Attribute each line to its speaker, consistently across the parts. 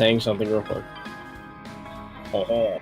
Speaker 1: saying something real quick. Oh.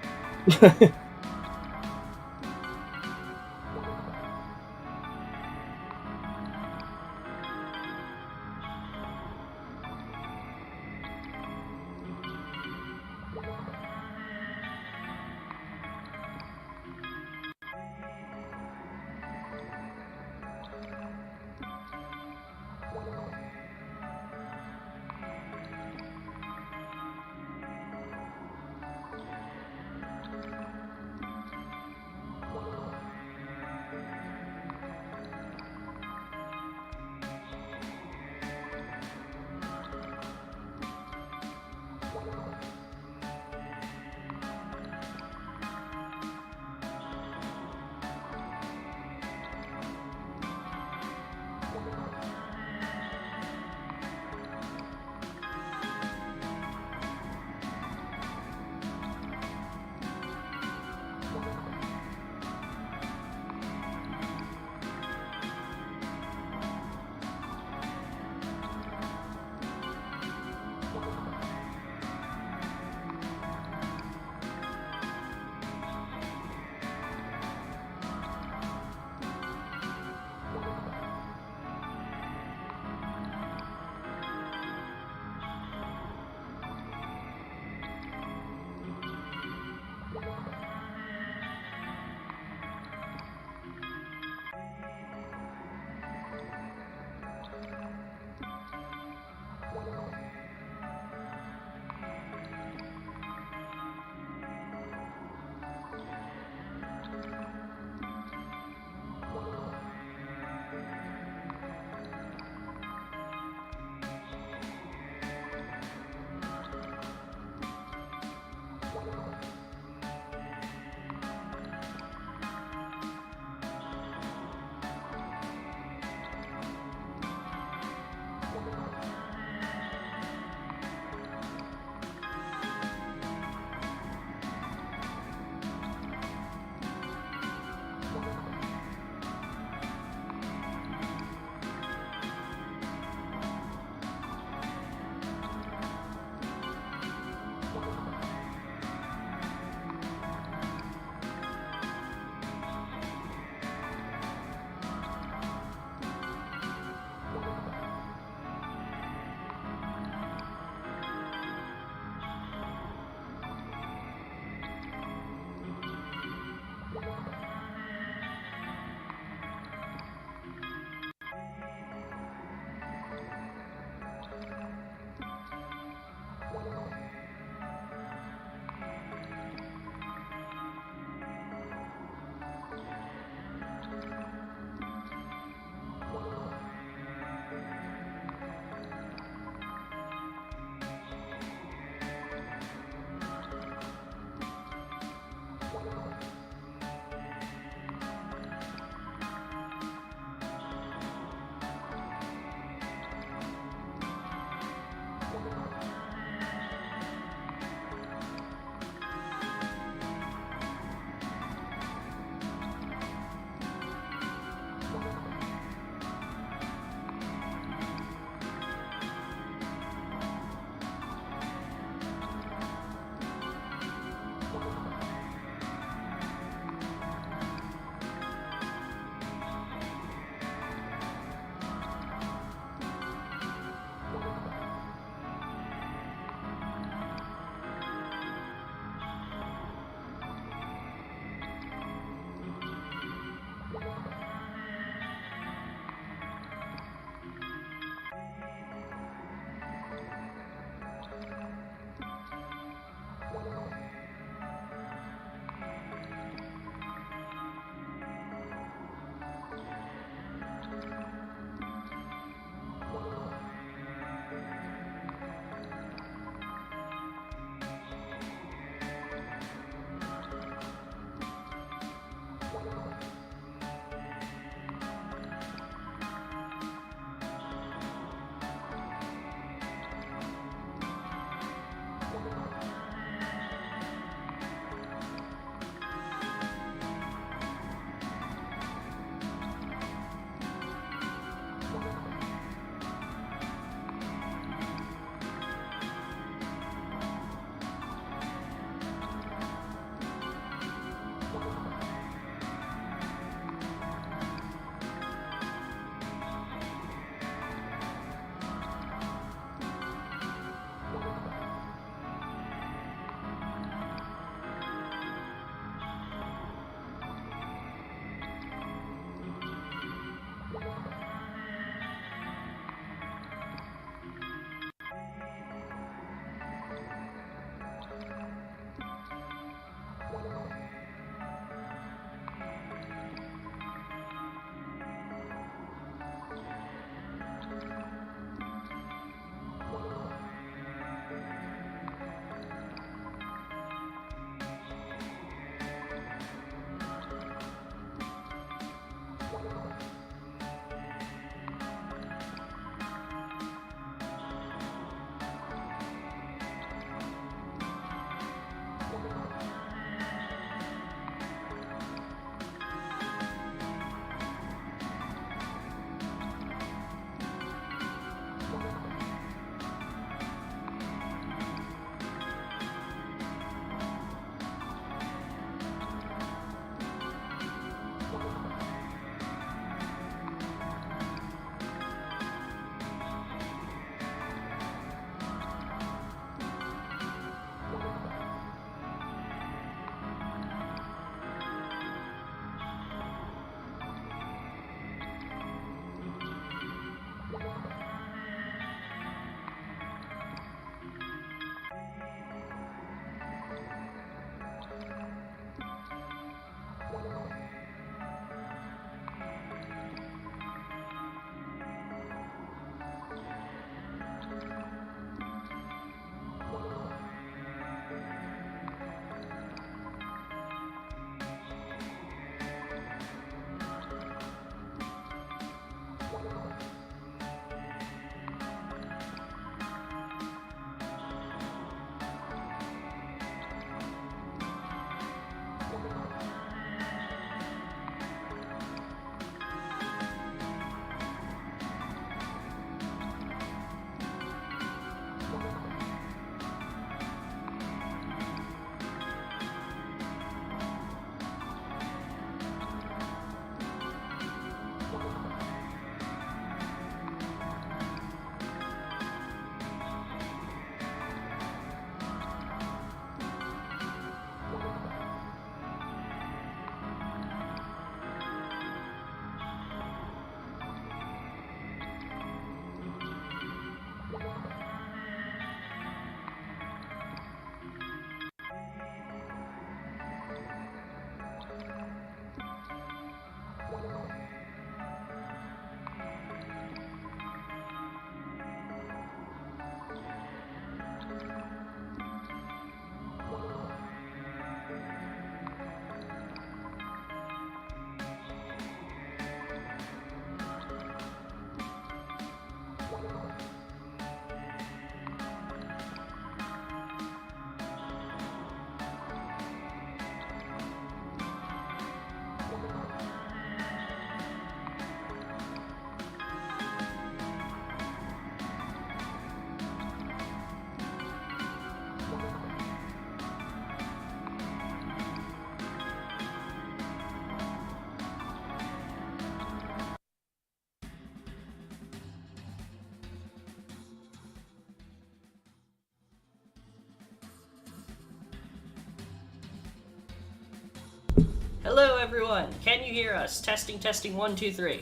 Speaker 2: Hello, everyone. Can you hear us? Testing, testing, 1, 2, 3.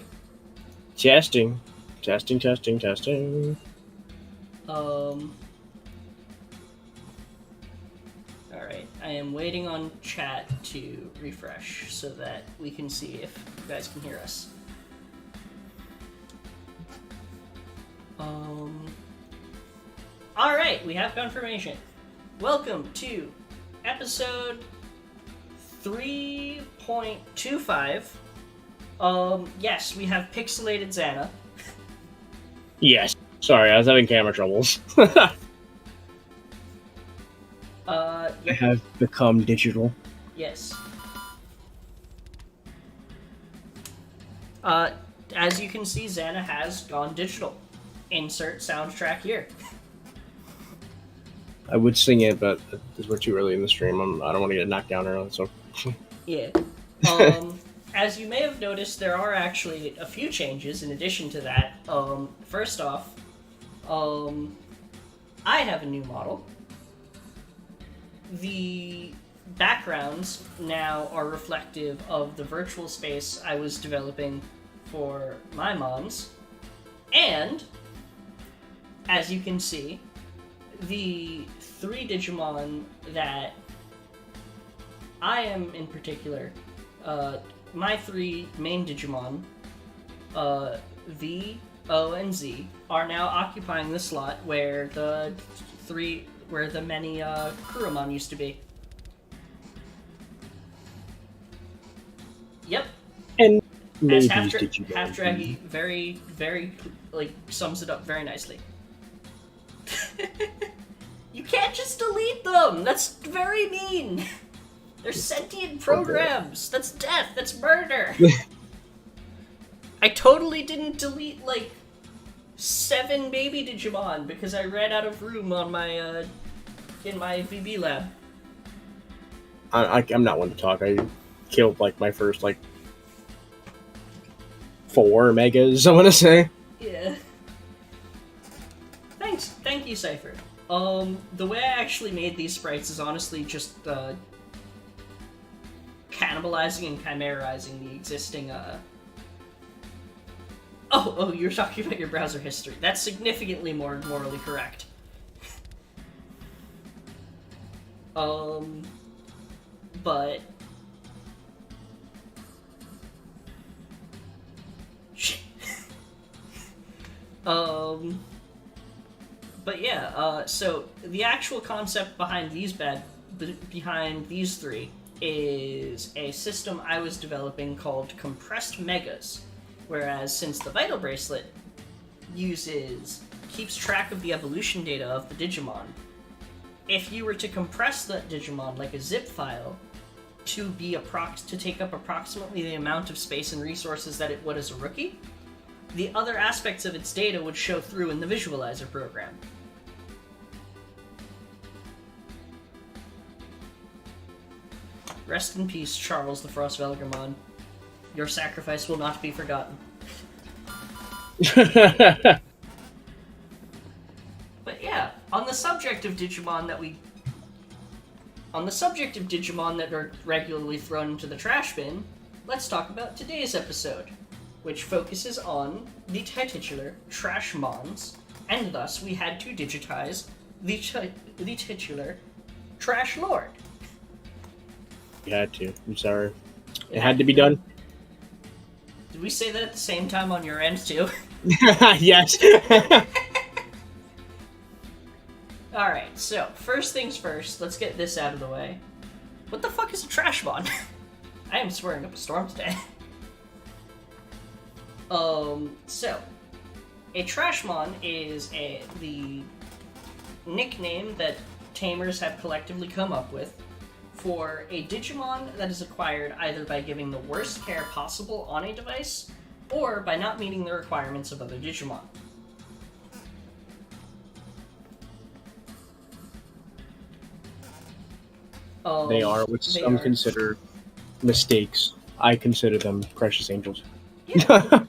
Speaker 1: Testing. Testing, testing, testing.
Speaker 2: Alright, I am waiting on chat to refresh so that we can see if you guys can hear us. Alright, we have confirmation. Welcome to episode 3.25. Yes, we have pixelated Xana.
Speaker 1: Yes. Sorry, I was having camera troubles. I have become digital.
Speaker 2: Yes. As you can see, Xana has gone digital. Insert soundtrack here.
Speaker 1: I would sing it, but because we're too early in the stream, I don't want to get knocked down early, so...
Speaker 2: Yeah. As you may have noticed, there are actually a few changes in addition to that. First off, I have a new model. The backgrounds now are reflective of the virtual space I was developing for my Mons. And, as you can see, the 3 Digimon that I am in particular, my 3 main Digimon, V, O, and Z, are now occupying the slot where the many Kurumon used to be. Yep.
Speaker 1: And
Speaker 2: as
Speaker 1: maybe
Speaker 2: Half-Draggy very, very, sums it up very nicely. You can't just delete them! That's very mean! They're sentient programs! That's death! That's murder! I totally didn't delete, 7 baby Digimon because I ran out of room on my, in my VB lab.
Speaker 1: I'm not one to talk. I killed, my first, 4 megas, I want to say.
Speaker 2: Yeah. Thank you, Cypher. The way I actually made these sprites is honestly just, cannibalizing and chimerizing the existing, Oh, you're talking about your browser history. That's significantly more morally correct. But... But yeah, so the actual concept behind these 3 is a system I was developing called compressed megas, whereas since the Vital Bracelet keeps track of the evolution data of the Digimon, if you were to compress that Digimon like a zip file to take up approximately the amount of space and resources that it would as a rookie, the other aspects of its data would show through in the visualizer program. Rest in peace, Charles the Frost Velgamon. Your sacrifice will not be forgotten. But yeah, on the subject of Digimon that are regularly thrown into the trash bin, let's talk about today's episode, which focuses on the titular Trashmons, and thus we had to digitize the titular Trash Lord.
Speaker 1: You had to. I'm sorry. It had to be done.
Speaker 2: Did we say that at the same time on your end, too?
Speaker 1: Yes.
Speaker 2: Alright, so, first things first, let's get this out of the way. What the fuck is a Trashmon? I am swearing up a storm today. So, a Trashmon is the nickname that tamers have collectively come up with for a Digimon that is acquired either by giving the worst care possible on a device, or by not meeting the requirements of other Digimon.
Speaker 1: They are what some consider mistakes. I consider them precious angels.
Speaker 2: Yeah.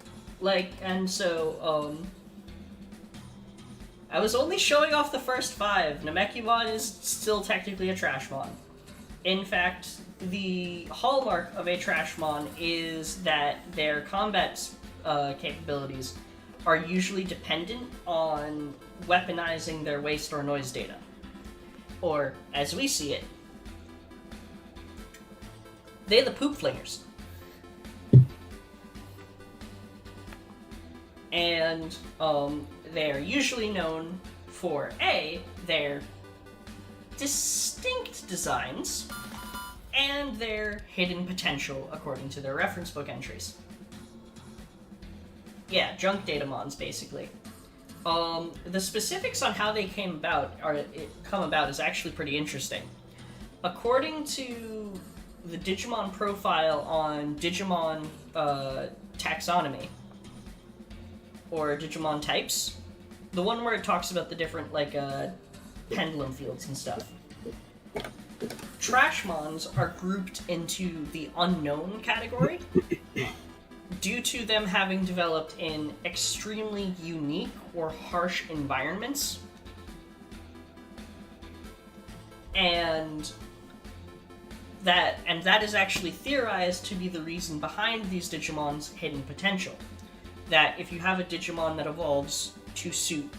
Speaker 2: And so, I was only showing off the first 5. Namekumon is still technically a Trashmon. In fact, the hallmark of a Trashmon is that their combat capabilities are usually dependent on weaponizing their waste or noise data. Or, as we see it, they're the poop flingers. And they're usually known for their distinct designs and their hidden potential according to their reference book entries. Yeah, junk datamons, basically. The specifics on how they come about is actually pretty interesting. According to the Digimon profile on Digimon taxonomy, or Digimon types, the one where it talks about the different, pendulum fields and stuff, Trashmons are grouped into the unknown category due to them having developed in extremely unique or harsh environments. And that is actually theorized to be the reason behind these Digimon's hidden potential. That if you have a Digimon that evolves to suit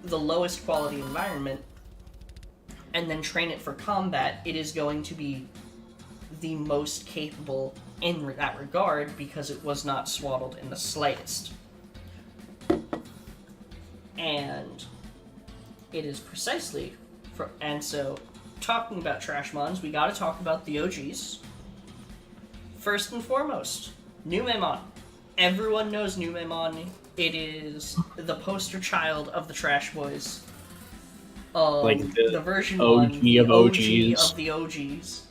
Speaker 2: the lowest quality environment, and then train it for combat, it is going to be the most capable in that regard because it was not swaddled in the slightest. And it is precisely for... And so, talking about Trashmons, we gotta talk about the OGs. First and foremost, Numemon. Everyone knows Numemon. It is the poster child of the Trash Boys. The version
Speaker 1: OG
Speaker 2: 1, the
Speaker 1: of
Speaker 2: OG
Speaker 1: OGs.
Speaker 2: of the OGs.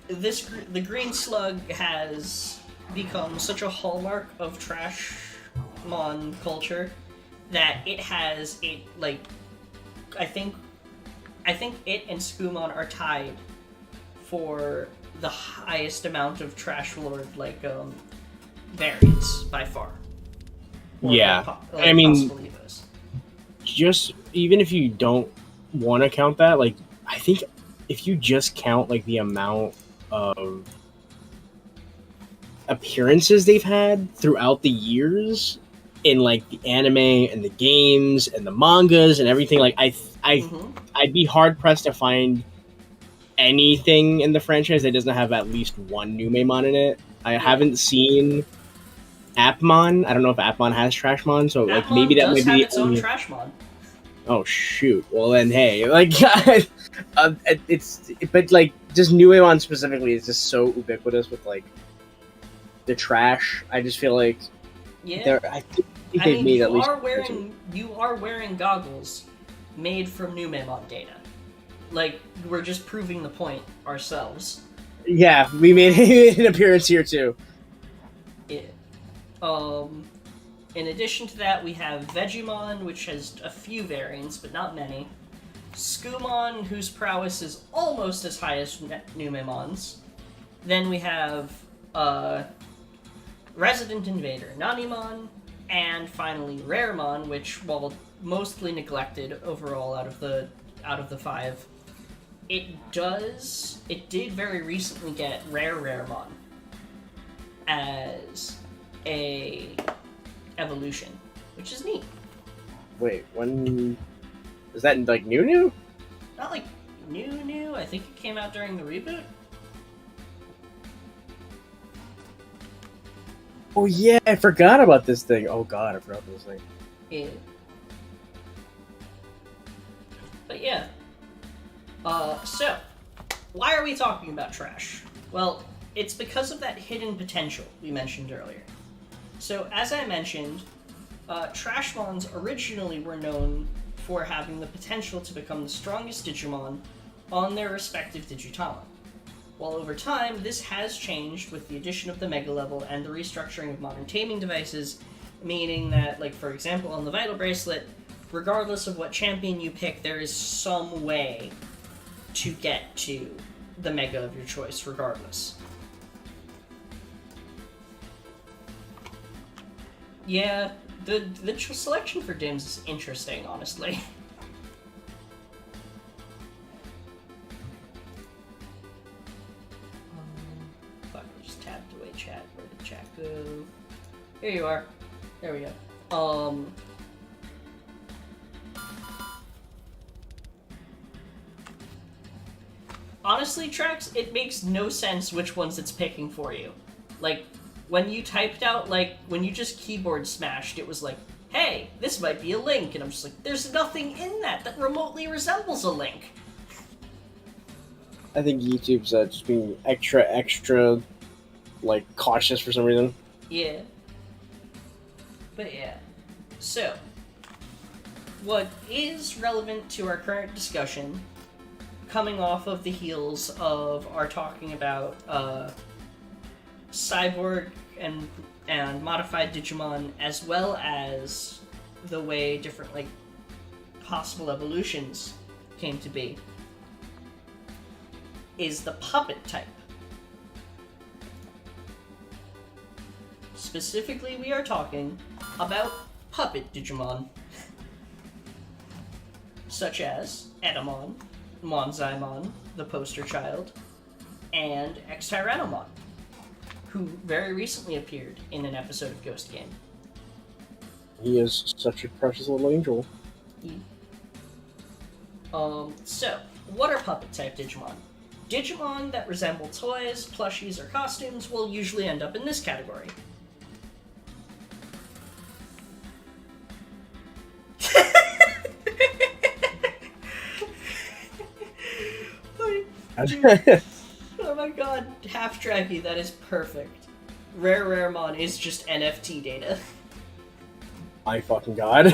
Speaker 2: The Green Slug has become such a hallmark of Trashmon culture that it has I think it and Skumon are tied for the highest amount of Trash Lord variants by far. Or
Speaker 1: Yeah, I mean,
Speaker 2: possibly those.
Speaker 1: just even if you don't want to count that, I think if you just count the amount of appearances they've had throughout the years in the anime and the games and the mangas and everything, I'd be hard pressed to find anything in the franchise that doesn't have at least one Numemon in it. I haven't seen Appmon. I don't know if Appmon has Trashmon, so
Speaker 2: Appmon
Speaker 1: maybe that
Speaker 2: does
Speaker 1: might be
Speaker 2: have its own Trashmon.
Speaker 1: Oh shoot! Well then, hey, it's just Numemon specifically is just so ubiquitous with the trash. I just feel like I think they've made at least.
Speaker 2: You are wearing goggles made from Numemon data. We're just proving the point ourselves.
Speaker 1: Yeah, we made an appearance here too.
Speaker 2: Yeah. In addition to that, we have Vegemon, which has a few variants, but not many. Skumon, whose prowess is almost as high as Numemon's. Then we have Resident Invader Nanimon, and finally Raremon, which, while mostly neglected overall out of the five, it did very recently get Raremon as a evolution, which is neat.
Speaker 1: Wait, when is that new?
Speaker 2: Not new. I think it came out during the reboot.
Speaker 1: Oh yeah, I forgot about this thing. Oh god, I forgot about this thing.
Speaker 2: Yeah. But yeah. So, why are we talking about trash? Well, it's because of that hidden potential we mentioned earlier. So, as I mentioned, Trashmons originally were known for having the potential to become the strongest Digimon on their respective Digitama. While over time, this has changed with the addition of the Mega Level and the restructuring of modern taming devices, meaning that, for example, on the Vital Bracelet, regardless of what champion you pick, there is some way to get to the Mega of your choice, regardless. Yeah, the selection for Dims is interesting, honestly. tapped away chat. Where did chat go? Here you are. There we go. Honestly, Trax, it makes no sense which ones it's picking for you. Like, when you typed out, like, when you just keyboard smashed, it was like, hey, this might be a link. And I'm just like, there's nothing in that remotely resembles a link.
Speaker 1: I think YouTube's just being extra, like, cautious for some reason.
Speaker 2: Yeah. But yeah. So, what is relevant to our current discussion, coming off of the heels of our talking about cyborg and modified Digimon, as well as the way different, like, possible evolutions came to be, is the puppet type. Specifically, we are talking about puppet Digimon, such as Etamon, Monzaimon, the poster child, and X-Tyrannomon, who very recently appeared in an episode of Ghost Game.
Speaker 1: He is such a precious little angel.
Speaker 2: So, what are puppet-type Digimon? Digimon that resemble toys, plushies, or costumes will usually end up in this category. Oh my god, half tracky, that is perfect. Raremon is just NFT data.
Speaker 1: My fucking god.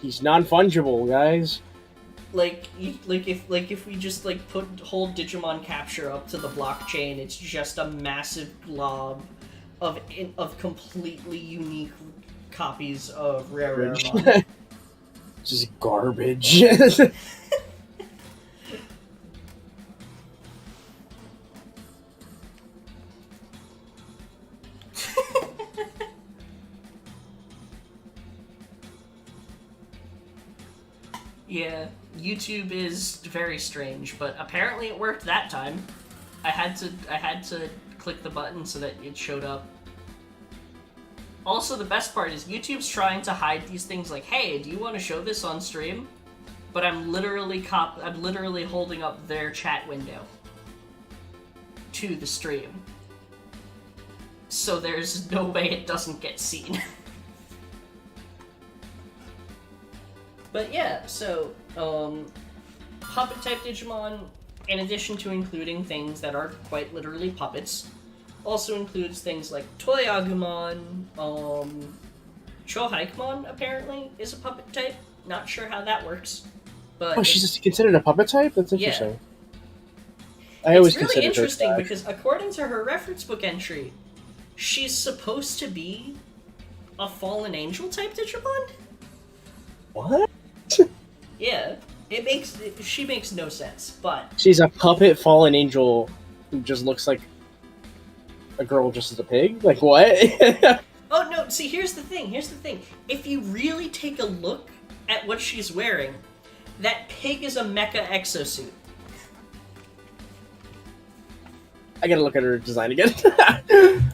Speaker 1: He's non-fungible, guys.
Speaker 2: If we just hold Digimon capture up to the blockchain, it's just a massive glob of completely unique copies of Raremon.
Speaker 1: Just garbage.
Speaker 2: Yeah, YouTube is very strange, but apparently it worked that time. I had to click the button so that it showed up. Also, the best part is YouTube's trying to hide these things like, hey, do you want to show this on stream? But I'm literally holding up their chat window to the stream. So there's no way it doesn't get seen. But yeah, so, puppet-type Digimon, in addition to including things that are quite literally puppets, also includes things like Toy Agumon, Chohaikmon, apparently, is a puppet type. Not sure how that works. But
Speaker 1: she's considered a puppet type? That's interesting.
Speaker 2: Yeah. It's really interesting because according to her reference book entry, she's supposed to be a fallen angel type Digimon?
Speaker 1: What?
Speaker 2: Yeah, she makes no sense, but
Speaker 1: she's a puppet fallen angel who just looks like a girl just as a pig? Like, what?
Speaker 2: Oh no, see, here's the thing. If you really take a look at what she's wearing, that pig is a mecha exosuit.
Speaker 1: I gotta look at her design again.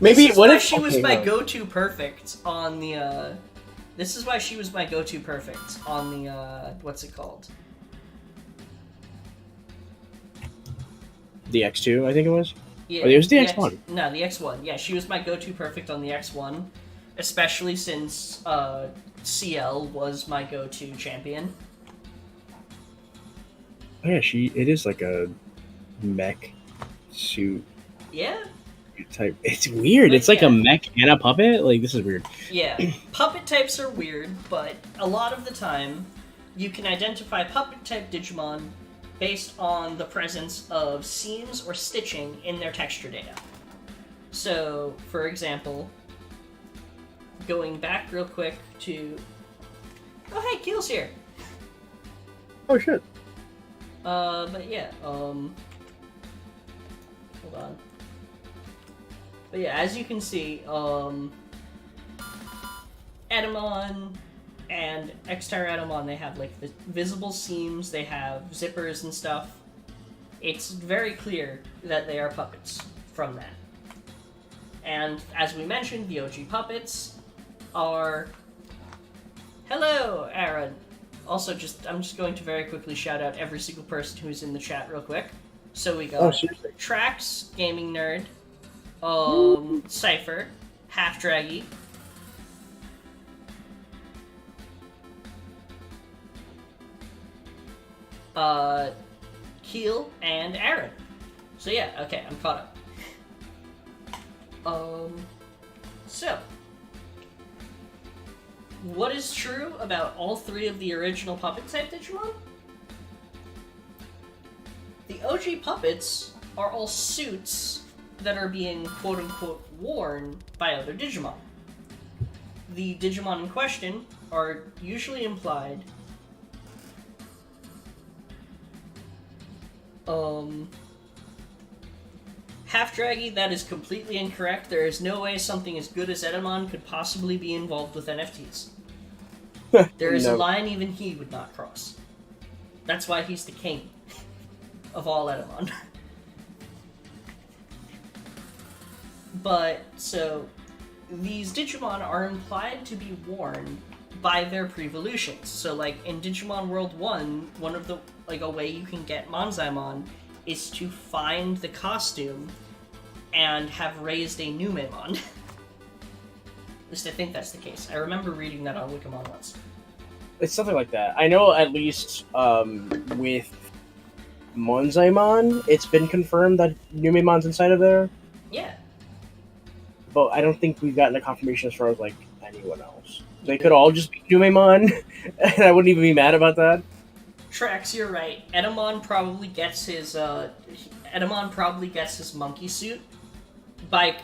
Speaker 1: Maybe,
Speaker 2: what if she was my go-to perfect on the, This is why she was my go-to perfect on the, what's it called?
Speaker 1: The X2, I think it was?
Speaker 2: Yeah,
Speaker 1: or it was the X1.
Speaker 2: No, the X1. Yeah, she was my go-to perfect on the X1, especially since CL was my go-to champion.
Speaker 1: Oh yeah, it is like a mech suit.
Speaker 2: Yeah.
Speaker 1: Type. It's weird. It's like a mech and a puppet. Like, this is weird.
Speaker 2: Yeah, puppet types are weird, but a lot of the time, you can identify puppet type Digimon based on the presence of seams or stitching in their texture data. So, for example, going back real quick to... Oh, hey, Keel's here!
Speaker 1: Oh, shit.
Speaker 2: But yeah, hold on. But yeah, as you can see, Etamon and X-Tyrannomon, they have like the visible seams, they have zippers and stuff. It's very clear that they are puppets from that. And as we mentioned, the OG puppets are... Hello, Aaron! Also, I'm just going to very quickly shout out every single person who's in the chat real quick. So we got Trax, Gaming Nerd, Cypher, Half Draggy, Keel, and Aaron. So yeah, okay, I'm caught up. So, what is true about all three of the original puppet-type Digimon? The OG puppets are all suits that are being quote-unquote worn by other Digimon. The Digimon in question are usually implied Half Draggy, that is completely incorrect. There is no way something as good as Edamon could possibly be involved with NFTs. There is a line even he would not cross. That's why he's the king of all Edamon. But, so, these Digimon are implied to be worn by their pre-evolutions. So, like, in Digimon World 1, one of the, like, a way you can get Monzaimon is to find the costume and have raised a new Maimon. At least I think that's the case. I remember reading that on Wikimon once.
Speaker 1: It's something like that. I know at least with Monzaimon, it's been confirmed that new Maimon's inside of there.
Speaker 2: Yeah.
Speaker 1: But I don't think we've gotten a confirmation as far as, like, anyone else. They could all just be new Maimon, and I wouldn't even be mad about that.
Speaker 2: Trax, you're right. Edamon probably gets his monkey suit by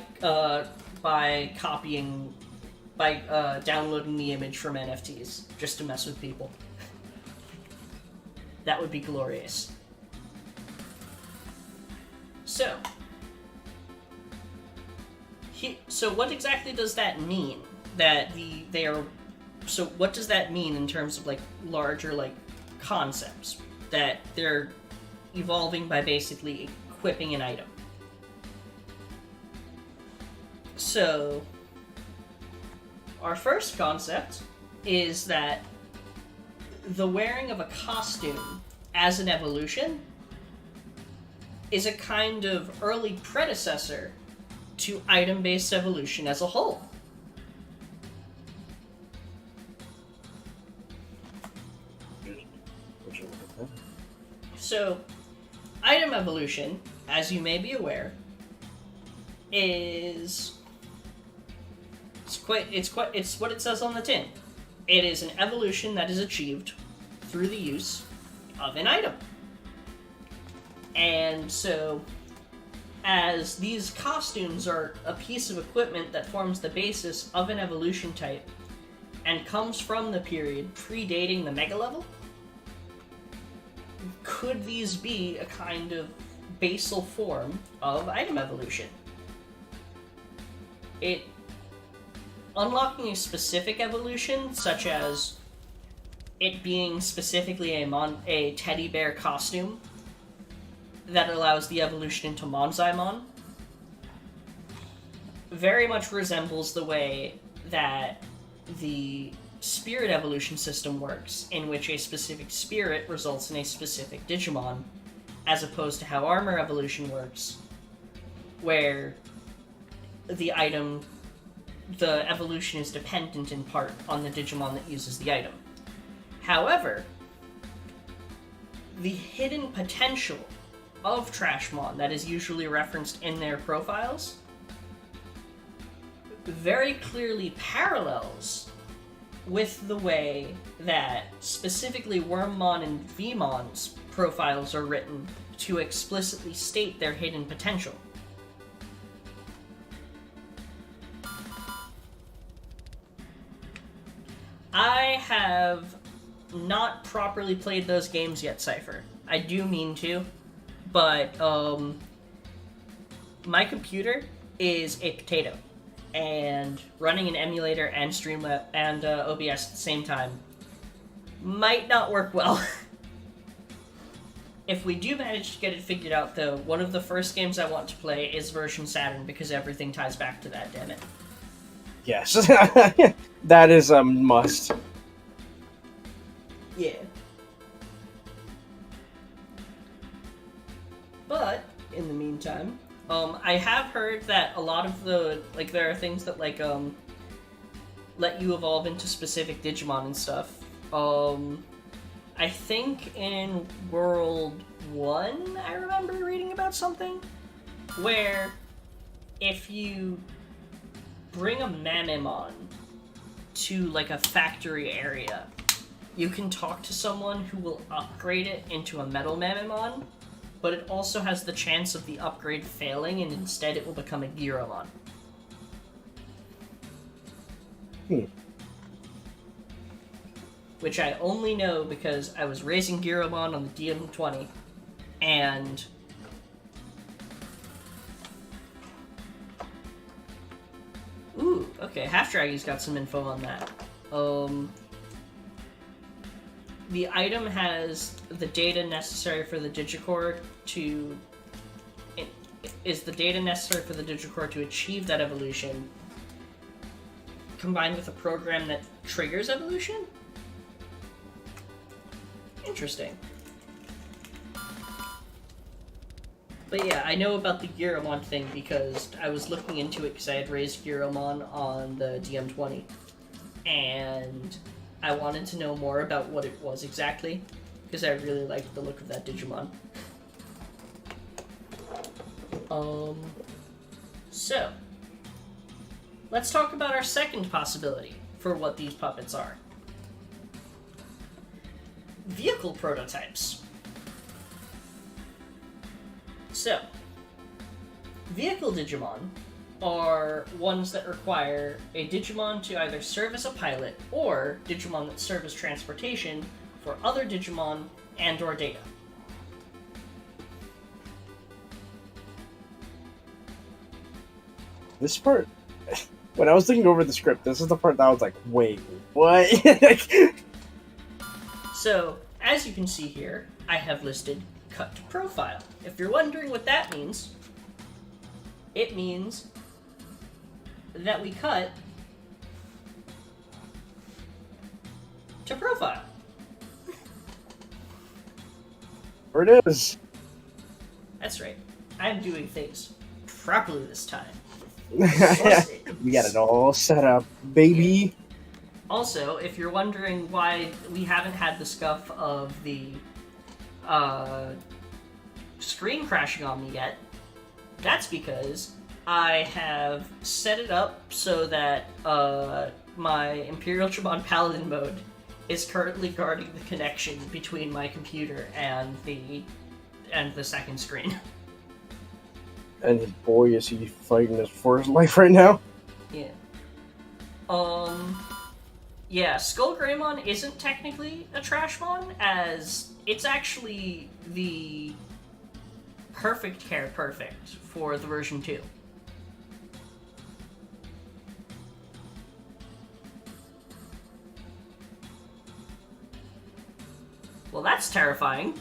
Speaker 2: downloading the image from NFTs just to mess with people. That would be glorious. So what exactly does that mean? So what does that mean in terms of, like, larger, like, concepts? That they're evolving by basically equipping an item. So, our first concept is that the wearing of a costume as an evolution is a kind of early predecessor to item-based evolution as a whole. So, item evolution, as you may be aware, is it's what it says on the tin. It is an evolution that is achieved through the use of an item. And so, as these costumes are a piece of equipment that forms the basis of an evolution type and comes from the period predating the Mega level, could these be a kind of basal form of item evolution? Unlocking a specific evolution, such as it being specifically a teddy bear costume that allows the evolution into Monzaimon, very much resembles the way that the spirit evolution system works, in which a specific spirit results in a specific Digimon, as opposed to how armor evolution works, where the evolution is dependent in part on the Digimon that uses the item. However, the hidden potential of Trashmon that is usually referenced in their profiles very clearly parallels with the way that specifically Wormmon and Vmon's profiles are written to explicitly state their hidden potential. I have not properly played those games yet, Cypher. I do mean to, but my computer is a potato, and running an emulator and Streamlabs and OBS at the same time might not work well. If we do manage to get it figured out, though, one of the first games I want to play is version Saturn, because everything ties back to that, damn it.
Speaker 1: Yes. That is a must.
Speaker 2: Yeah. But, in the meantime, I have heard that a lot of the, like, there are things that, like, let you evolve into specific Digimon and stuff. I think in World 1, I remember reading about something where if you bring a Mamemon to, like, a factory area, you can talk to someone who will upgrade it into a Metal Mamemon, but it also has the chance of the upgrade failing, and instead it will become a Giromon. Which I only know because I was raising Giromon on the DM20, and ooh, okay, Half Dragon's got some info on that. The item has the data necessary for the Digicore to... is the data necessary for the Digicore to achieve that evolution, combined with a program that triggers evolution? Interesting. But yeah, I know about the Giromon thing because I was looking into it because I had raised Giromon on the DM20. And I wanted to know more about what it was exactly, because I really liked the look of that Digimon. So, let's talk about our second possibility for what these puppets are. Vehicle prototypes. So, vehicle Digimon are ones that require a Digimon to either serve as a pilot or Digimon that serve as transportation for other Digimon and or data.
Speaker 1: This part, when I was thinking over the script, this is the part that I was like, wait, what?
Speaker 2: So, as you can see here, I have listed cut to profile. If you're wondering what that means, it means that we cut to profile.
Speaker 1: There it is.
Speaker 2: That's right. I'm doing things properly this time.
Speaker 1: We got it all set up, baby.
Speaker 2: Also, if you're wondering why we haven't had the scuff of the screen crashing on me yet, that's because I have set it up so that my Imperial Tribon Paladin mode is currently guarding the connection between my computer and the second screen.
Speaker 1: And boy, is he fighting for his life right now.
Speaker 2: Yeah. Yeah, Skull Greymon isn't technically a Trashmon, as it's actually the perfect for the version 2. Well, that's terrifying.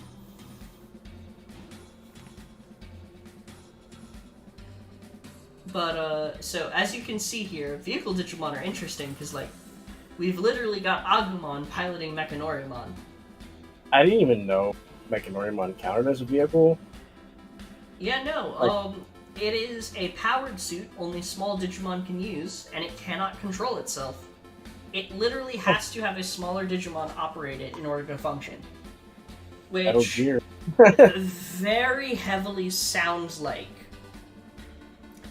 Speaker 2: But, so, as you can see here, vehicle Digimon are interesting, because, like, we've literally got Agumon piloting Mechanorimon.
Speaker 1: I didn't even know Mechanorimon counted as a vehicle.
Speaker 2: Yeah, no, it is a powered suit only small Digimon can use, and it cannot control itself. It literally has to have a smaller Digimon operate it in order to function. Which very heavily sounds like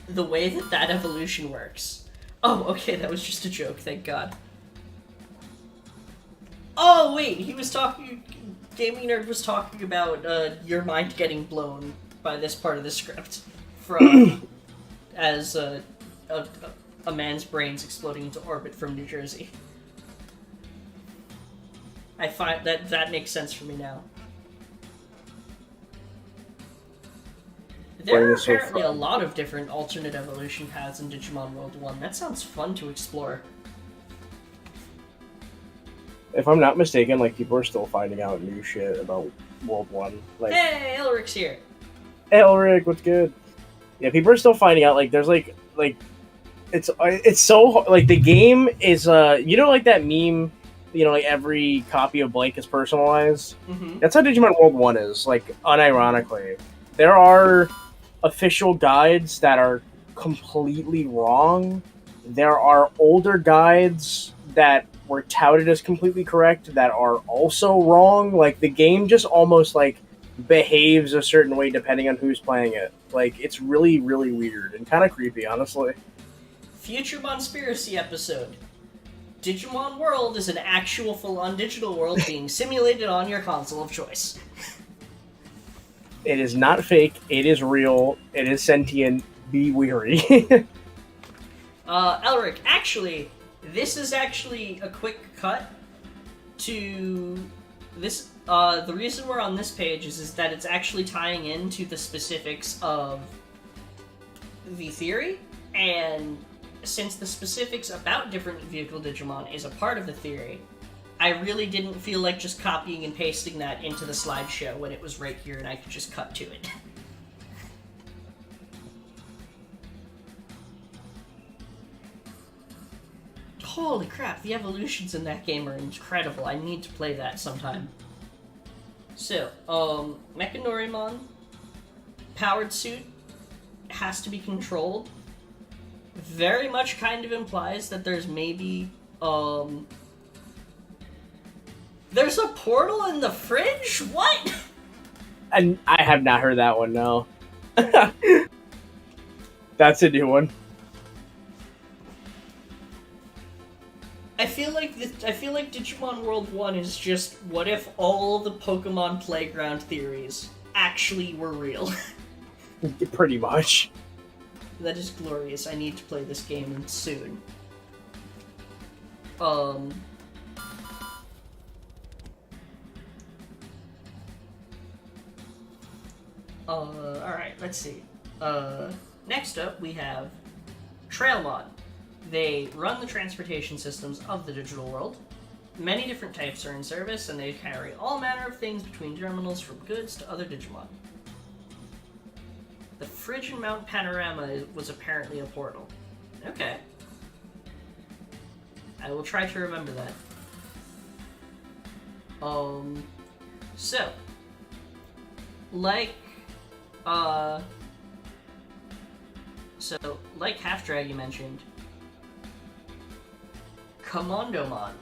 Speaker 2: the way that evolution works. Oh, okay, that was just a joke, thank God. Oh, wait, he was talking... Gaming Nerd was talking about your mind getting blown by this part of the script from... as a man's brains exploding into orbit from New Jersey. I find that makes sense for me now. There are apparently a lot of different alternate evolution paths in Digimon World 1. That sounds fun to explore.
Speaker 1: If I'm not mistaken, like, people are still finding out new shit about World 1. Like,
Speaker 2: Hey, Elric's here.
Speaker 1: hey, Elric, what's good? Yeah, people are still finding out. Like, there's like it's so like the game is like that meme, like every copy of Blank is personalized.
Speaker 2: Mm-hmm.
Speaker 1: That's how Digimon World 1 is. Like, unironically, there are official guides that are completely wrong. There are older guides that were touted as completely correct that are also wrong. Like, the game just almost like behaves a certain way depending on who's playing it. Like, it's really, really weird and kind of creepy, honestly.
Speaker 2: Future Monspiracy episode. Digimon World is an actual full-on digital world being simulated on your console of choice.
Speaker 1: It is not fake. It is real. It is sentient. Be weary.
Speaker 2: Elric, actually, this is actually a quick cut to this. The reason we're on this page is that it's actually tying into the specifics of the theory, and since the specifics about different vehicle Digimon is a part of the theory, I really didn't feel like just copying and pasting that into the slideshow when it was right here and I could just cut to it. Holy crap, the evolutions in that game are incredible. I need to play that sometime. So, Mechanorimon, powered suit, has to be controlled. Very much kind of implies that there's maybe, there's a portal in the fridge? What?
Speaker 1: And I have not heard that one, no. That's a new one.
Speaker 2: I feel like Digimon World 1 is just, what if all the Pokemon Playground theories actually were real?
Speaker 1: Pretty much.
Speaker 2: That is glorious. I need to play this game soon. Alright, let's see. Next up, we have Trailmon. They run the transportation systems of the digital world. Many different types are in service, and they carry all manner of things between terminals, from goods to other Digimon. The fridge in Mount Panorama was apparently a portal. Okay. I will try to remember that. So, like Half Drag you mentioned, Commandomon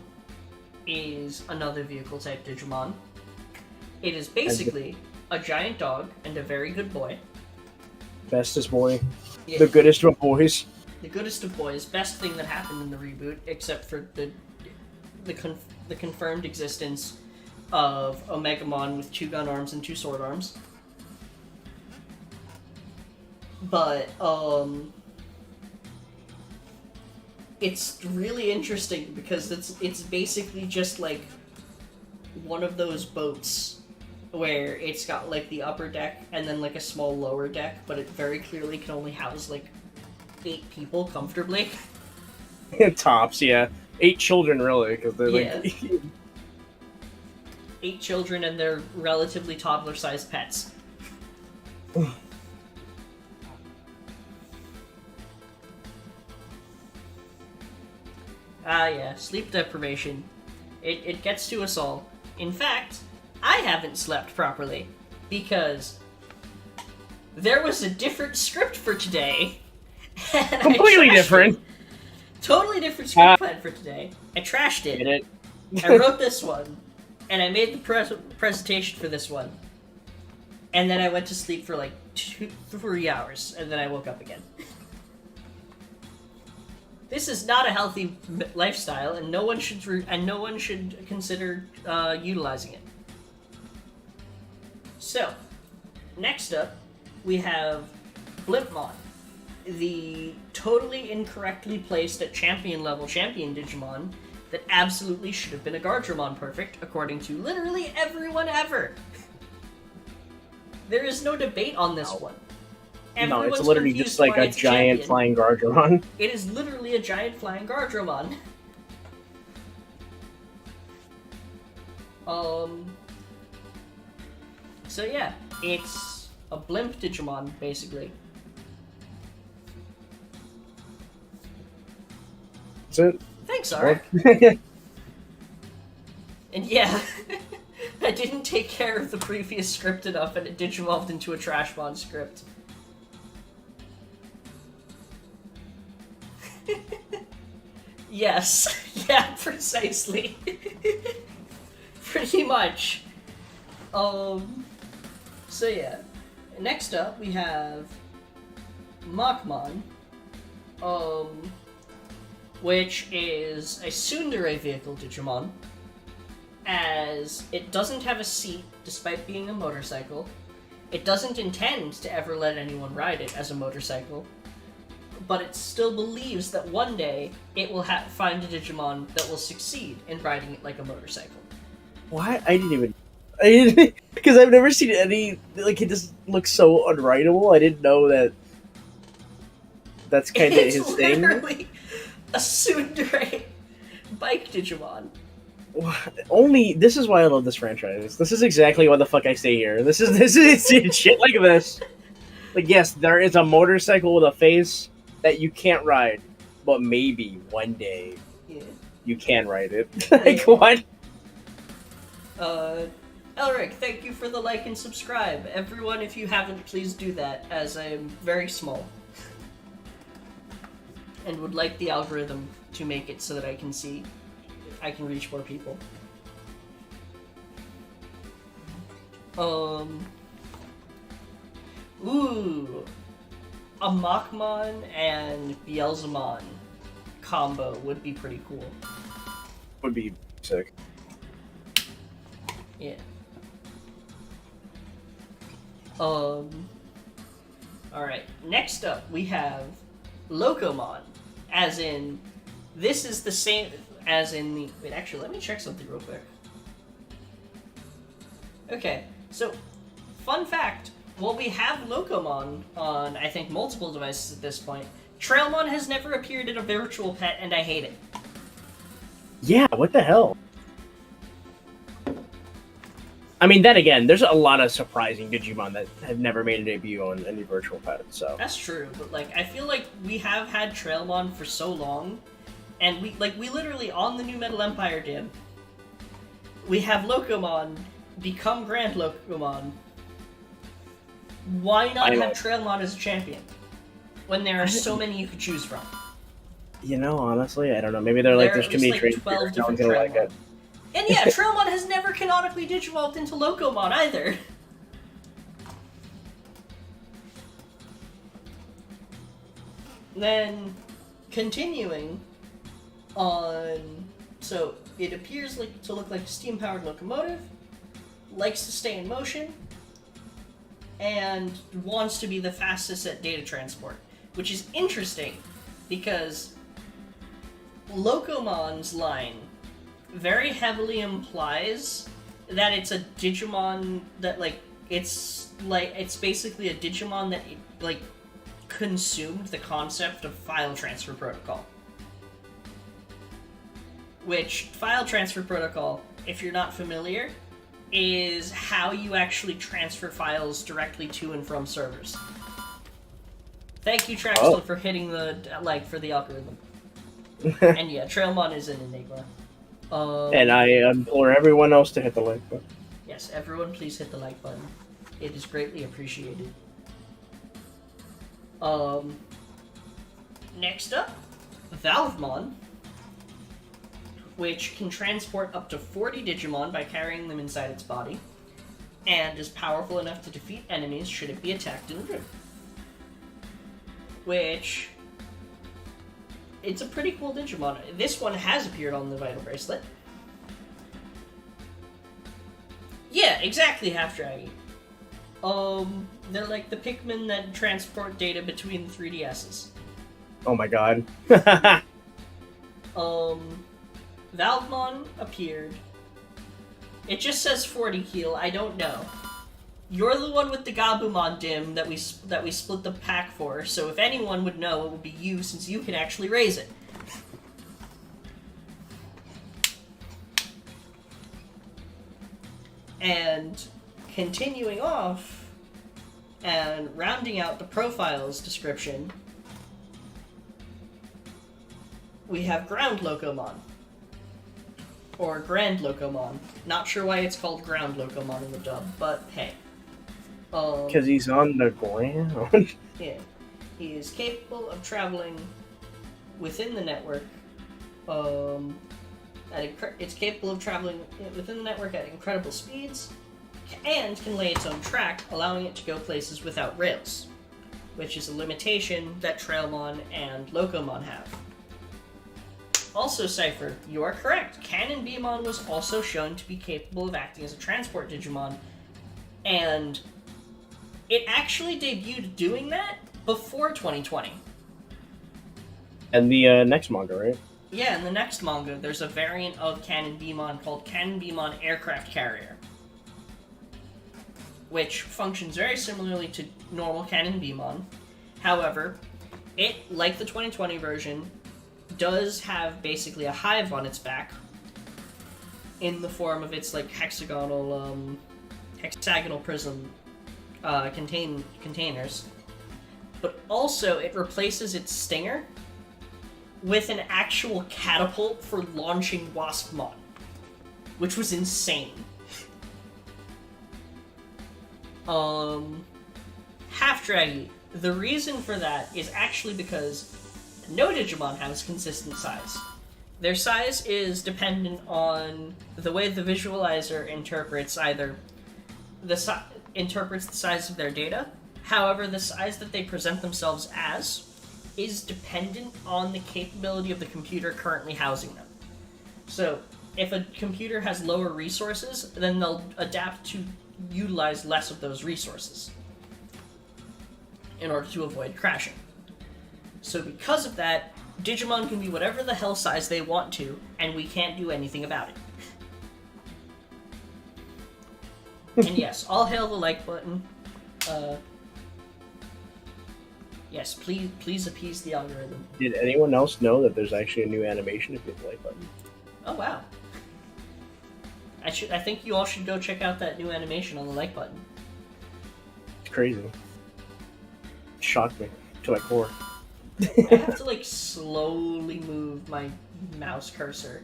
Speaker 2: is another vehicle type Digimon. It is basically a giant dog and a very good boy.
Speaker 1: Bestest boy.
Speaker 2: Yeah.
Speaker 1: The goodest of boys.
Speaker 2: The goodest of boys. Best thing that happened in the reboot, except for the confirmed existence of Omegamon with 2 gun arms and 2 sword arms. But, it's really interesting because it's basically just like one of those boats where it's got like the upper deck and then like a small lower deck, but it very clearly can only house like 8 people comfortably.
Speaker 1: Tops, yeah. 8 children, really, because they're like...
Speaker 2: 8 children and their relatively toddler-sized pets. Yeah, sleep deprivation. It gets to us all. In fact, I haven't slept properly because there was a different script for today.
Speaker 1: Completely different.
Speaker 2: Totally different script plan for today. I trashed it. I wrote this one, and I made the presentation for this one. And then I went to sleep for like 3 hours, and then I woke up again. This is not a healthy lifestyle, and no one should consider utilizing it. So, next up, we have Blimpmon, the totally incorrectly placed at champion level champion Digimon that absolutely should have been a Gardramon perfect, according to literally everyone ever. There is no debate on this one.
Speaker 1: No, it's literally just like a giant flying Gardramon.
Speaker 2: It is literally a giant flying Gardramon. So yeah, it's a blimp Digimon, basically.
Speaker 1: That's it.
Speaker 2: Thanks, Art. And yeah, I didn't take care of the previous script enough, and it digivolved into a Trashmon script. Yes. Yeah, precisely. Pretty much. So yeah. Next up, we have Machmon, which is a tsundere vehicle Digimon, as it doesn't have a seat despite being a motorcycle. It doesn't intend to ever let anyone ride it as a motorcycle, but it still believes that one day it will find a Digimon that will succeed in riding it like a motorcycle.
Speaker 1: Why? I didn't because I've never seen any, like, it just looks so unwritable. I didn't know that's kind of his thing.
Speaker 2: It's literally a tsundere bike Digimon.
Speaker 1: Only this is why I love this franchise. This is exactly what the fuck I say here. This is shit like this. Like, yes, there is a motorcycle with a face that you can't ride, but maybe one day you can ride it. Like, what?
Speaker 2: Elric, thank you for the like and subscribe. Everyone, if you haven't, please do that, as I am very small. And would like the algorithm to make it so that I can reach more people. Ooh. A Machmon and Beelzemon combo would be pretty cool.
Speaker 1: Would be sick.
Speaker 2: Yeah. Alright, next up we have Locomon, as in, this is the same as in the... Wait, actually, let me check something real quick. Okay, so, fun fact, while we have Locomon on, I think, multiple devices at this point, Trailmon has never appeared in a virtual pet, and I hate it.
Speaker 1: Yeah, what the hell? I mean, then again, there's a lot of surprising Digimon that have never made a debut on any virtual pet, so...
Speaker 2: That's true, but, like, I feel like we have had Trailmon for so long, and we literally, on the New Metal Empire did, we have Locomon become Grand Locomon. Why not have Trailmon as a champion, when there are so many you could choose from?
Speaker 1: You know, honestly, I don't know. Maybe they're like, there's too many traits.
Speaker 2: 12 different Trailmon. And yeah, Trailmon has never canonically digivolved into Locomon either. Then, continuing on... So, it appears to look like a steam-powered locomotive, likes to stay in motion, and wants to be the fastest at data transport. Which is interesting, because Locomon's line very heavily implies that it's a Digimon that, it's basically a Digimon that, consumed the concept of file transfer protocol. Which, file transfer protocol, if you're not familiar, is how you actually transfer files directly to and from servers. Thank you, Traxton, for hitting the like for the algorithm. And yeah, Trailmon is an enigma.
Speaker 1: And I implore everyone else to hit the like button.
Speaker 2: Yes, everyone please hit the like button. It is greatly appreciated. Next up, Valvemon, which can transport up to 40 Digimon by carrying them inside its body, and is powerful enough to defeat enemies should it be attacked in a room. Which... it's a pretty cool Digimon. This one has appeared on the Vital Bracelet. Yeah, exactly, Half Draggy. They're like the Pikmin that transport data between the 3DSs.
Speaker 1: Oh my god.
Speaker 2: Valvemon appeared. It just says 40 heal, I don't know. You're the one with the Gabumon dim that we split the pack for, so if anyone would know, it would be you, since you can actually raise it. And continuing off and rounding out the profiles description, we have Ground Locomon. Or Grand Locomon. Not sure why it's called Ground Locomon in the dub, but hey.
Speaker 1: Because he's on the ground.
Speaker 2: Yeah. He is capable of traveling within the network. It's capable of traveling within the network at incredible speeds, and can lay its own track, allowing it to go places without rails, which is a limitation that Trailmon and Locomon have. Also, Cypher, you are correct. Canon Beamon was also shown to be capable of acting as a transport Digimon, and it actually debuted doing that before 2020.
Speaker 1: And the next manga, right?
Speaker 2: Yeah, in the next manga, there's a variant of Canon Beamon called Canon Beamon Aircraft Carrier, which functions very similarly to normal Canon Beamon. However, it, like the 2020 version, does have basically a hive on its back in the form of its like hexagonal prism containers, but also it replaces its stinger with an actual catapult for launching Waspmon, which was insane. Half Draggy. The reason for that is actually because no Digimon has consistent size. Their size is dependent on the way the visualizer interprets the size of their data. However, the size that they present themselves as is dependent on the capability of the computer currently housing them. So, if a computer has lower resources, then they'll adapt to utilize less of those resources in order to avoid crashing. So because of that, Digimon can be whatever the hell size they want to, and we can't do anything about it. And yes, all hail the like button. Yes, please appease the algorithm.
Speaker 1: Did anyone else know that there's actually a new animation if you hit the like button?
Speaker 2: Oh wow. I think you all should go check out that new animation on the like button.
Speaker 1: It's crazy. It shocked me to my core.
Speaker 2: I have to like slowly move my mouse cursor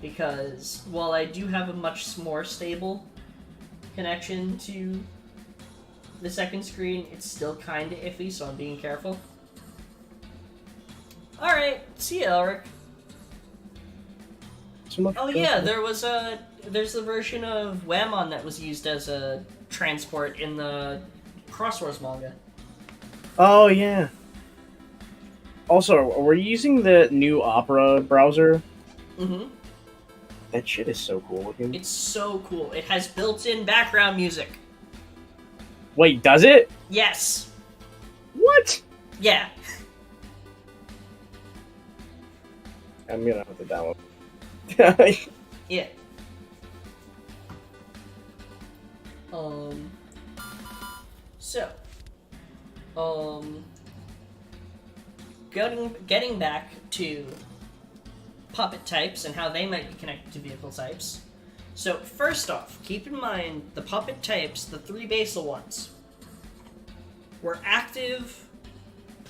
Speaker 2: because while I do have a much more stable connection to the second screen, it's still kind of iffy, so I'm being careful. Alright, see ya, Elric. Oh yeah, there's the version of Whammon that was used as a transport in the Crosswords manga.
Speaker 1: Oh yeah. Also, we're using the new Opera browser.
Speaker 2: Mm-hmm.
Speaker 1: That shit is so cool looking.
Speaker 2: It's so cool. It has built-in background music.
Speaker 1: Wait, does it?
Speaker 2: Yes.
Speaker 1: What?
Speaker 2: Yeah.
Speaker 1: I'm gonna have to download.
Speaker 2: Yeah. Getting back to puppet types and how they might be connected to vehicle types. So first off, keep in mind the puppet types, the three basal ones, were active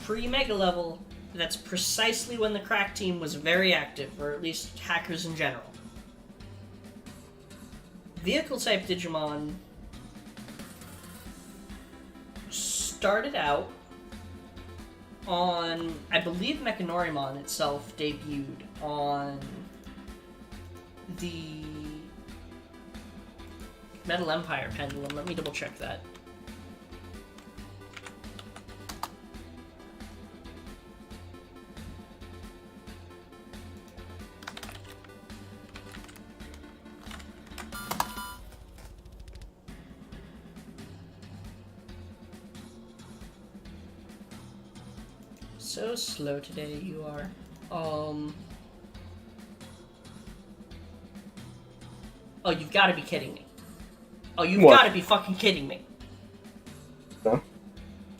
Speaker 2: pre-mega level. That's precisely when the crack team was very active, or at least hackers in general. Vehicle type Digimon started out on, I believe Mechanorimon itself debuted on the Metal Empire Pendulum. Let me double check that. So slow today, you are. Oh, you've got to be kidding me. Oh, you've got to be fucking kidding me.
Speaker 1: Huh?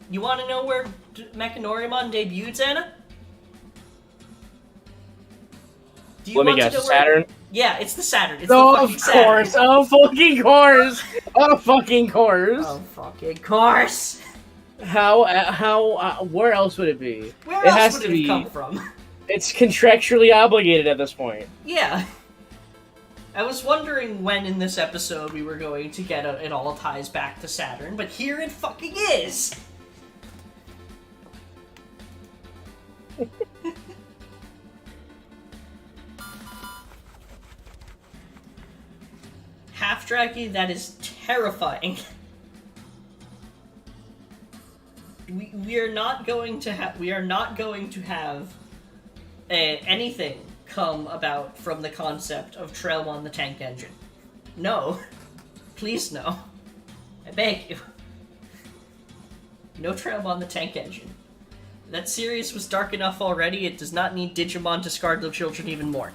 Speaker 2: You want to know where Mechanorimon debuted, Anna?
Speaker 1: Let me guess, Saturn?
Speaker 2: Yeah, it's the Saturn. It's
Speaker 1: Oh,
Speaker 2: the fucking
Speaker 1: of
Speaker 2: Saturn.
Speaker 1: course. Oh, fucking course. Oh, fucking course.
Speaker 2: Oh, fucking course.
Speaker 1: Where else would it be?
Speaker 2: Where
Speaker 1: It
Speaker 2: else
Speaker 1: has
Speaker 2: would
Speaker 1: to
Speaker 2: it have
Speaker 1: be.
Speaker 2: come from?
Speaker 1: It's contractually obligated at this point.
Speaker 2: Yeah. I was wondering when in this episode we were going to get it all ties back to Saturn, but here it fucking is! Half-Draggy, that is terrifying. We are not going to have anything come about from the concept of Trashmons the Tank Engine. No. Please no. I beg you. No Trashmons the Tank Engine. That series was dark enough already, it does not need Digimon to scar the children even more.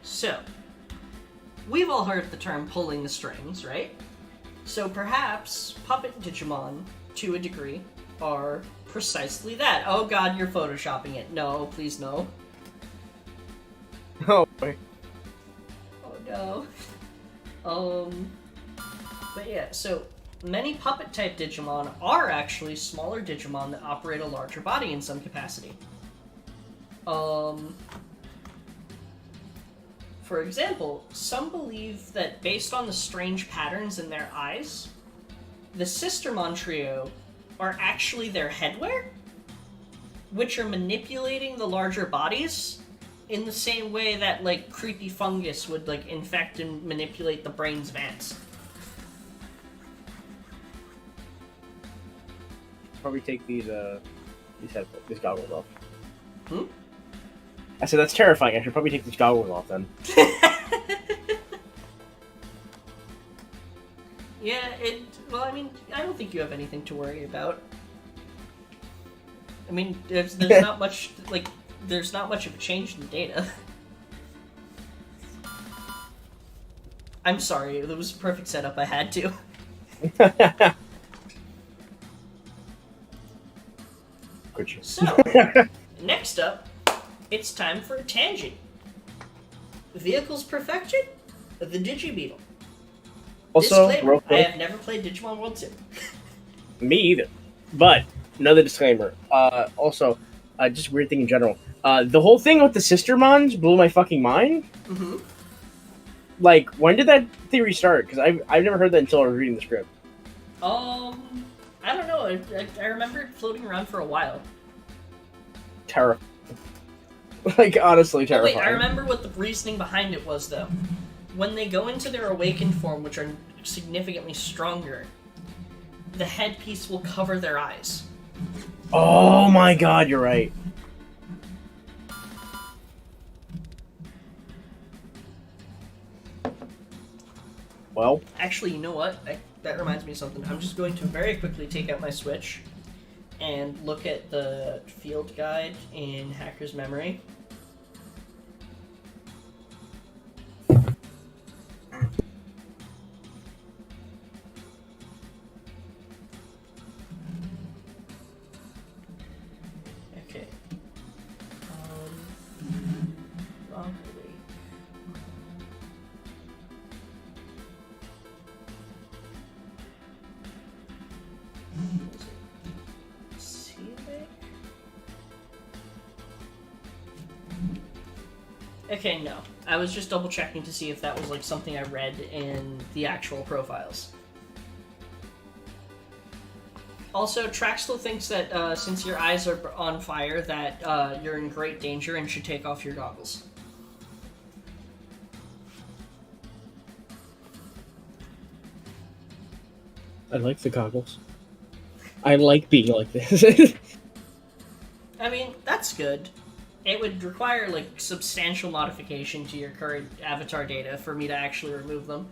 Speaker 2: So, we've all heard the term pulling the strings, right? So perhaps puppet Digimon, to a degree, are precisely that. Oh god, you're photoshopping it. No, please no.
Speaker 1: Oh, boy.
Speaker 2: Oh no. But yeah, so many puppet-type Digimon are actually smaller Digimon that operate a larger body in some capacity. For example, some believe that based on the strange patterns in their eyes, the Sistermon trio are actually their headwear, which are manipulating the larger bodies in the same way that, like, creepy fungus would, like, infect and manipulate the brains of ants.
Speaker 1: Probably take these goggles off.
Speaker 2: Hmm?
Speaker 1: I said that's terrifying. I should probably take these goggles off then.
Speaker 2: Yeah, well, I mean, I don't think you have anything to worry about. I mean, there's not much, like, there's not much of a change in the data. I'm sorry, it was a perfect setup, I had to.
Speaker 1: Good shit.
Speaker 2: So, next up, it's time for a tangent. Vehicles perfection? The Digibeetle.
Speaker 1: Also,
Speaker 2: Disclaimer,
Speaker 1: real quick,
Speaker 2: I have never played Digimon World 2.
Speaker 1: me either. But another disclaimer. Also, just weird thing in general. The whole thing with the Sistermons blew my fucking mind.
Speaker 2: Mm-hmm.
Speaker 1: Like, when did that theory start? Because I've never heard that until I was reading the script.
Speaker 2: I don't know. I remember it floating around for a while.
Speaker 1: Terrifying. Like, honestly terrifying.
Speaker 2: Wait, I remember what the reasoning behind it was, though. When they go into their awakened form, which are significantly stronger, the headpiece will cover their eyes.
Speaker 1: Oh my god, you're right. Well,
Speaker 2: Actually, you know what? That reminds me of something. I'm just going to very quickly take out my Switch and look at the field guide in Hacker's Memory. Okay. Wrong way. Okay, no. I was just double checking to see if that was like something I read in the actual profiles. Also, Traxel thinks that since your eyes are on fire, that you're in great danger and should take off your goggles.
Speaker 1: I like the goggles. I like being like this.
Speaker 2: I mean, that's good. It would require, like, substantial modification to your current avatar data for me to actually remove them.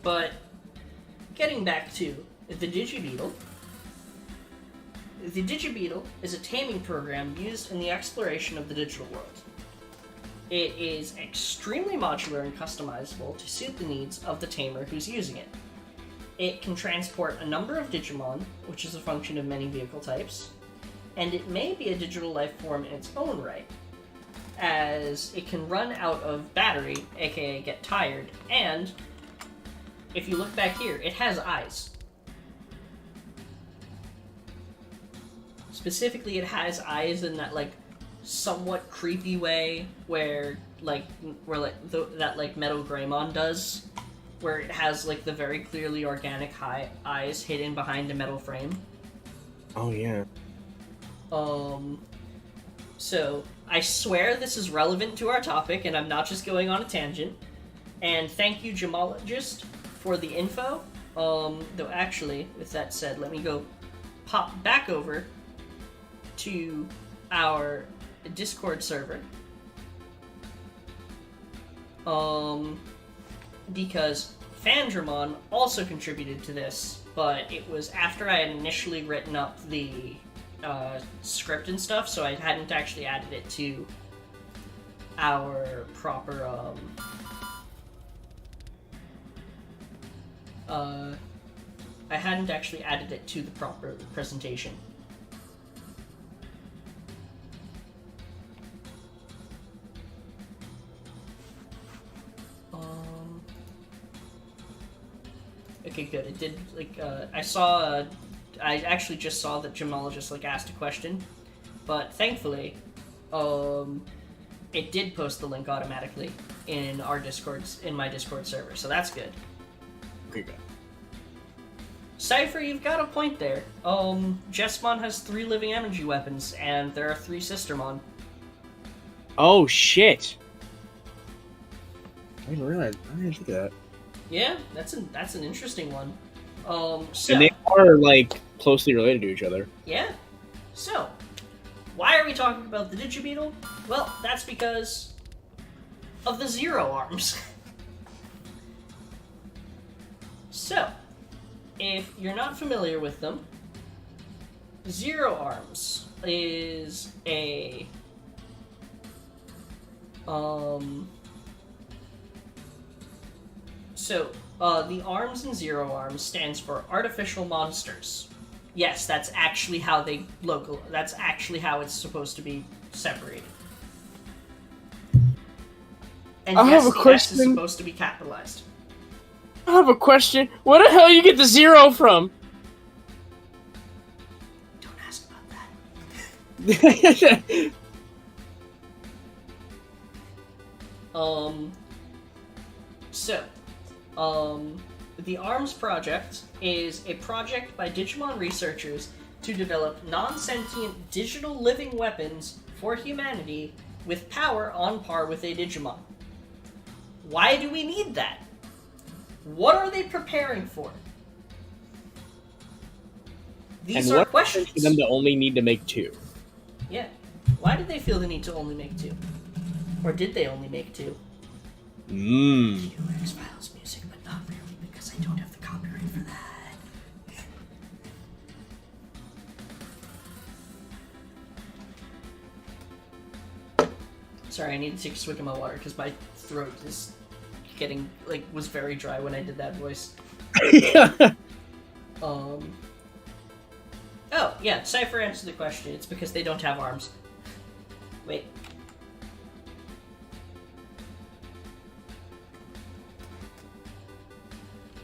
Speaker 2: But, getting back to the Digibeetle. The Digibeetle is a taming program used in the exploration of the digital world. It is extremely modular and customizable to suit the needs of the tamer who's using it. It can transport a number of Digimon, which is a function of many vehicle types, and it may be a digital life form in its own right, as it can run out of battery, aka get tired, and if you look back here, it has eyes. Specifically, it has eyes in that somewhat creepy way where that Metal Greymon does, where it has the very clearly organic eyes hidden behind a metal frame.
Speaker 1: Oh yeah.
Speaker 2: So I swear this is relevant to our topic, and I'm not just going on a tangent. And thank you, Gemologist, for the info. Though actually, with that said, let me go pop back over to our Discord server. Because Fandramon also contributed to this, but it was after I had initially written up the script and stuff, so I hadn't actually added it to our proper I hadn't actually added it to the proper presentation. Okay, good. It did, I actually just saw that Gemologist, asked a question, but thankfully, it did post the link automatically in my Discord server, so that's good.
Speaker 1: Okay, good.
Speaker 2: Cypher, you've got a point there. Jessmon has 3 living energy weapons, and there are 3 Sistermon.
Speaker 1: Oh, shit! I didn't realize. I didn't think of that.
Speaker 2: Yeah, that's an interesting one. So,
Speaker 1: and they are, closely related to each other.
Speaker 2: Yeah. So, why are we talking about the Digibeetle? Well, that's because of the Zero Arms. So, if you're not familiar with them, Zero Arms is a the arms in Zero Arms stands for artificial monsters. Yes, that's actually how that's actually how it's supposed to be separated. And
Speaker 1: I
Speaker 2: yes,
Speaker 1: have a
Speaker 2: the
Speaker 1: question.
Speaker 2: S is supposed to be capitalized.
Speaker 1: I have a question. Where the hell you get the 0 from?
Speaker 2: Don't ask about that. The ARMS project is a project by Digimon researchers to develop non-sentient digital living weapons for humanity with power on par with a Digimon. Why do we need that? What are they preparing for? These are questions.
Speaker 1: For them to only need to make 2.
Speaker 2: Yeah. Why did they feel the need to only make 2? Or did they only make 2? X-Files music, but not really, because I don't have the copyright for that. Sorry, I need to take a swig of my water, because my throat is getting, was very dry when I did that voice. Oh, yeah, Cypher answered the question. It's because they don't have arms. Wait.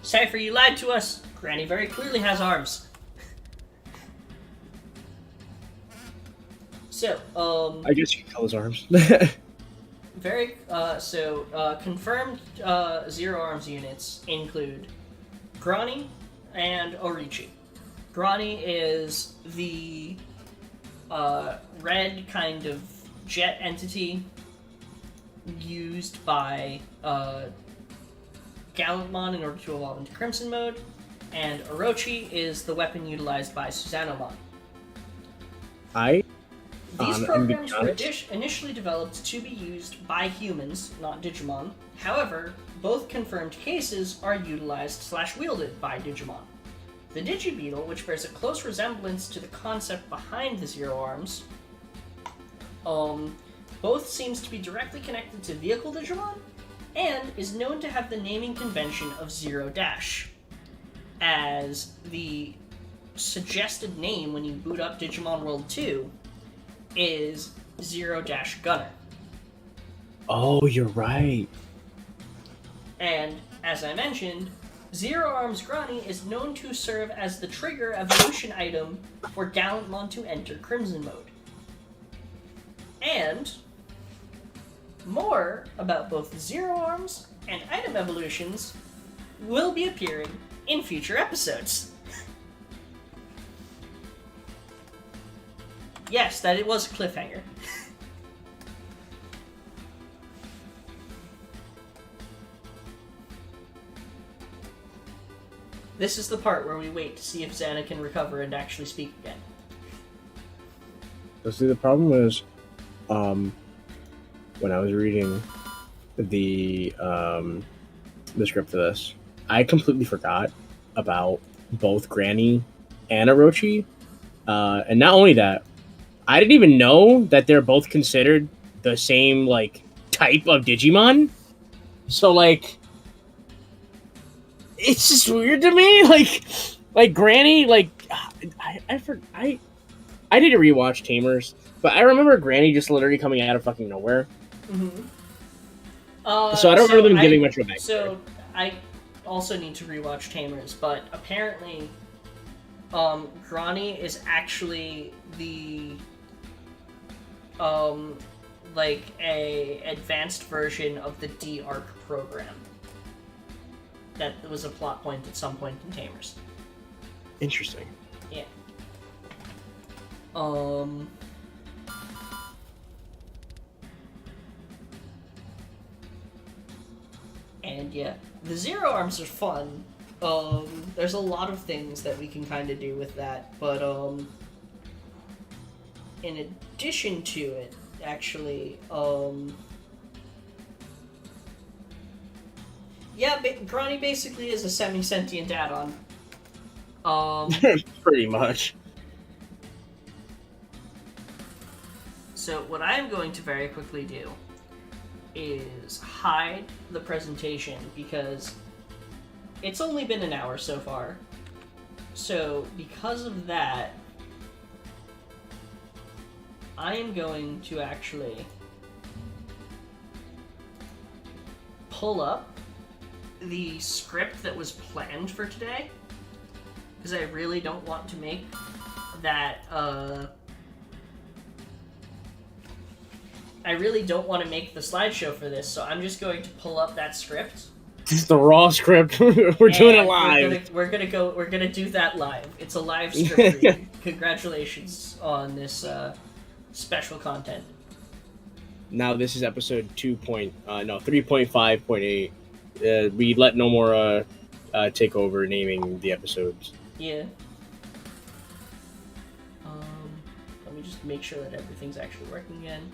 Speaker 2: Cypher, you lied to us! Granny very clearly has arms. So,
Speaker 1: I guess you can tell his arms.
Speaker 2: confirmed Zero Arms units include Grani and Orichi. Grani is the red kind of jet entity used by Gallantmon in order to evolve into Crimson mode, and Orochi is the weapon utilized by Susanomon. These programs were initially developed to be used by humans, not Digimon. However, both confirmed cases are utilized/wielded by Digimon. The Digibeetle, which bears a close resemblance to the concept behind the Zero Arms, both seems to be directly connected to Vehicle Digimon, and is known to have the naming convention of Zero Dash. as the suggested name when you boot up Digimon World 2 is Zero-Gunner.
Speaker 1: Oh, you're right.
Speaker 2: And, as I mentioned, Zero Arms Grani is known to serve as the trigger evolution item for Gallantmon to enter Crimson Mode. And more about both Zero Arms and item evolutions will be appearing in future episodes. Yes, that it was a cliffhanger. This is the part where we wait to see if Xana can recover and actually speak again.
Speaker 1: So see, the problem is, when I was reading the script for this, I completely forgot about both Granny and Orochi. And not only that, I didn't even know that they're both considered the same, like, type of Digimon. So, like, it's just weird to me. Like Granny, like, I didn't rewatch Tamers, but I remember Granny just literally coming out of fucking nowhere.
Speaker 2: Mm-hmm.
Speaker 1: So I don't remember them giving much of a backstory.
Speaker 2: So I also need to rewatch Tamers, but apparently, Grani is actually the like a advanced version of the D-Arc program. That was a plot point at some point in Tamers.
Speaker 1: Interesting.
Speaker 2: Yeah. And yeah, the Zero Arms are fun. There's a lot of things that we can kind of do with that, but in addition to it, actually, yeah, Grani basically is a semi-sentient add-on.
Speaker 1: Pretty much.
Speaker 2: So what I'm going to very quickly do is hide the presentation because it's only been an hour so far. So because of that, I am going to actually pull up the script that was planned for today, because I really don't want to make that, I really don't want to make the slideshow for this, so I'm just going to pull up that script.
Speaker 1: This is the raw script. We're doing it live.
Speaker 2: We're gonna do that live. It's a live script reading. Congratulations on this special content.
Speaker 1: Now this is episode 3.5.8. We let no more take over naming the episodes.
Speaker 2: Yeah. Let me just make sure that everything's actually working again.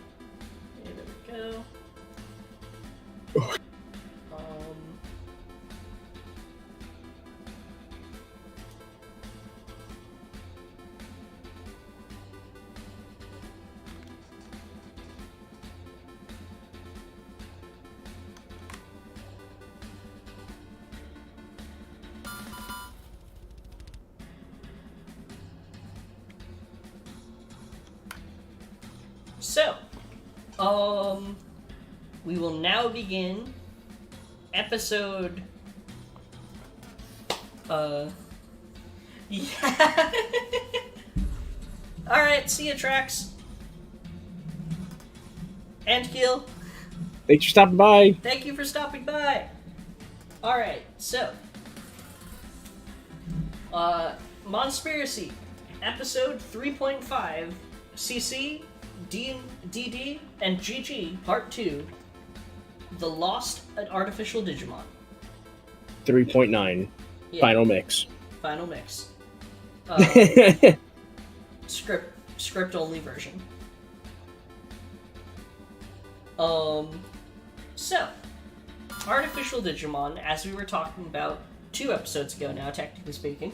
Speaker 2: Okay, there we go. So, we will now begin episode, yeah. Alright, see ya, Trax. And Keel.
Speaker 1: Thanks for stopping by.
Speaker 2: Thank you for stopping by. Alright, so, Monspiracy, episode 3.5, CC, DD, and GG, Part 2, The Lost and Artificial Digimon.
Speaker 1: 3.9, yeah. Final mix.
Speaker 2: Final mix. Script only version. So, Artificial Digimon, as we were talking about 2 episodes ago now, technically speaking,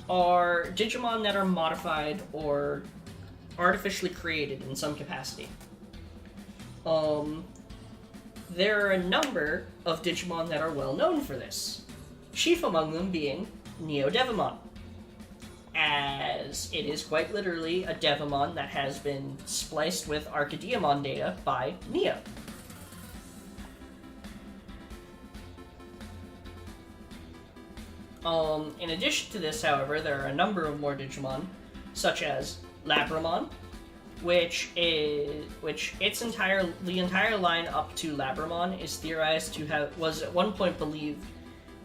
Speaker 2: are Digimon that are modified or artificially created in some capacity. There are a number of Digimon that are well known for this. chief among them being Neo Devimon, as it is quite literally a Devimon that has been spliced with Archidemon data by Neo. In addition to this, however, there are a number of more Digimon, such as Labramon, which the entire line up to Labramon is theorized to was at one point believed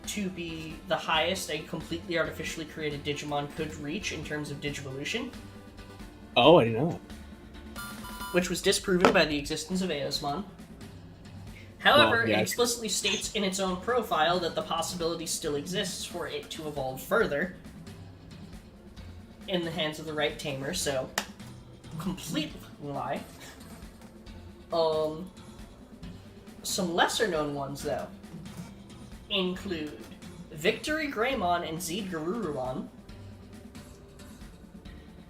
Speaker 2: to be the highest a completely artificially created Digimon could reach in terms of Digivolution.
Speaker 1: Oh, I didn't know that.
Speaker 2: Which was disproven by the existence of Eosmon. However, it explicitly states in its own profile that the possibility still exists for it to evolve further in the hands of the right tamer, so complete lie. Some lesser known ones, though, include Victory Greymon and Zed Garurumon,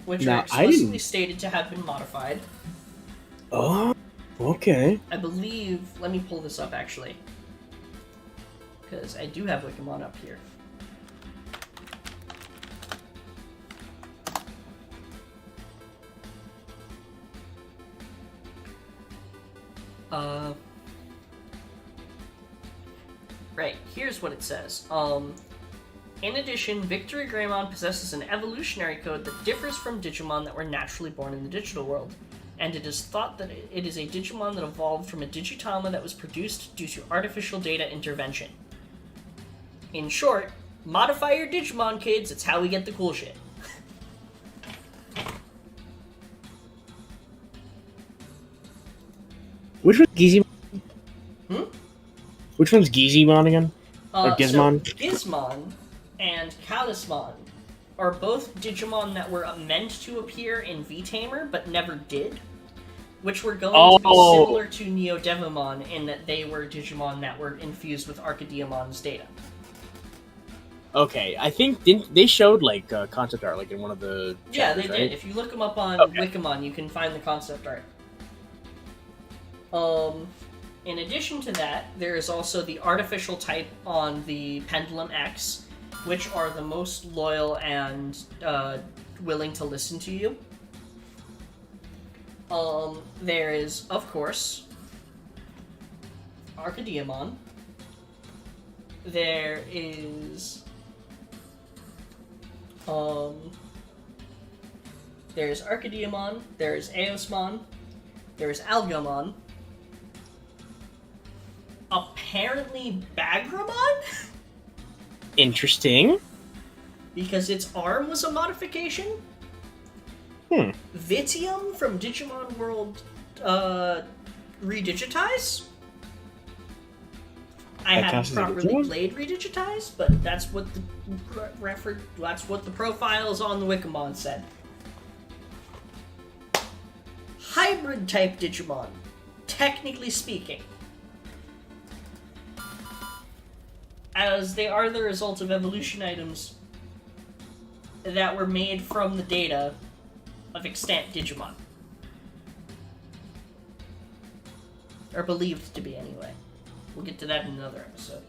Speaker 2: which are explicitly stated to have been modified.
Speaker 1: Oh, okay.
Speaker 2: I believe... Let me pull this up, actually. Because I do have Wikimon up here. Right, here's what it says. In addition, Victory Greymon possesses an evolutionary code that differs from Digimon that were naturally born in the digital world, and it is thought that it is a Digimon that evolved from a Digitama that was produced due to artificial data intervention. In short, modify your Digimon, kids, it's how we get the cool shit.
Speaker 1: Which one's Gizmon?
Speaker 2: Hmm?
Speaker 1: Which one's Gizmon again? Or Gizmon?
Speaker 2: So Gizmon and Kalismon are both Digimon that were meant to appear in V-Tamer, but never did. Which were going to be similar to Neo Devimon in that they were Digimon that were infused with Archidiemon's data.
Speaker 1: Okay, I think they showed like concept art like in one of the chapters,
Speaker 2: yeah, they
Speaker 1: right?
Speaker 2: did. If you look them up on Wikimon, you can find the concept art. In addition to that, there is also the artificial type on the Pendulum X, which are the most loyal and willing to listen to you. There is, of course, Archidemon. There is, there's Archidemon, there's Eosmon, there's Algamon, apparently Bagramon?
Speaker 1: Interesting.
Speaker 2: Because its arm was a modification? Vitium from Digimon World Redigitize? I haven't properly played Redigitize, but that's what the profile is on the Wikimon said. Hybrid type Digimon, technically speaking, as they are the result of evolution items that were made from the data of extant Digimon. Or believed to be, anyway. We'll get to that in another episode.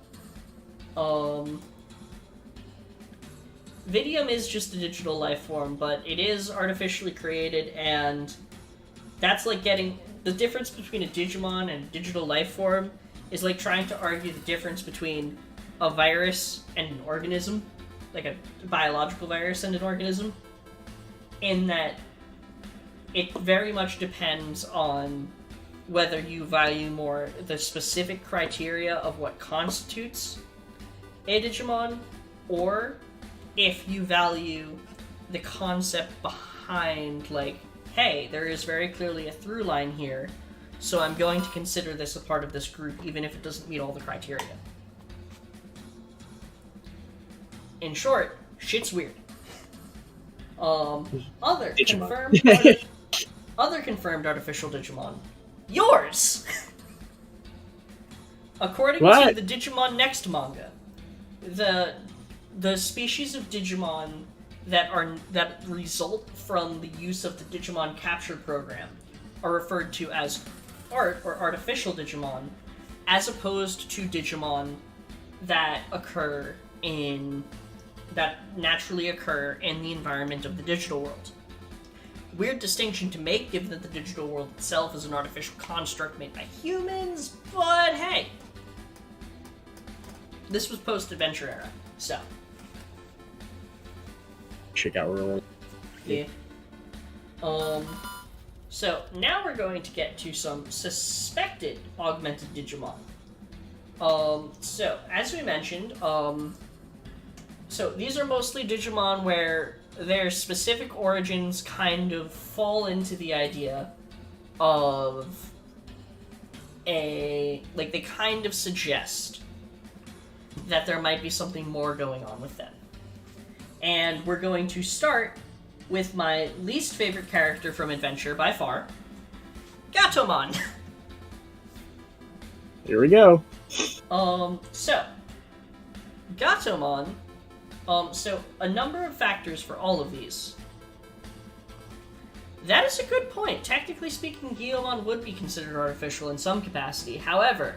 Speaker 2: Vidium is just a digital life form, but it is artificially created, and that's like getting... The difference between a Digimon and a digital life form is like trying to argue the difference between a virus and an organism, like a biological virus and an organism, in that it very much depends on whether you value more the specific criteria of what constitutes a Digimon, or if you value the concept behind, like, hey, there is very clearly a through line here, so I'm going to consider this a part of this group even if it doesn't meet all the criteria. In short, shit's weird. Other confirmed artificial Digimon. Yours! According to the Digimon Next manga, the species of Digimon that result from the use of the Digimon Capture Program are referred to as art or artificial Digimon, as opposed to Digimon that occur that naturally occur in the environment of the digital world. Weird distinction to make, given that the digital world itself is an artificial construct made by humans, but hey. This was post-adventure era, so.
Speaker 1: Shit got real.
Speaker 2: Yeah. So now we're going to get to some suspected augmented Digimon. So as we mentioned, so these are mostly Digimon where their specific origins kind of fall into the idea of they kind of suggest that there might be something more going on with them. And we're going to start with my least favorite character from Adventure by far, Gatomon.
Speaker 1: Here we go.
Speaker 2: So, Gatomon, so a number of factors for all of these. That is a good point. Technically speaking, Guilmon would be considered artificial in some capacity. However,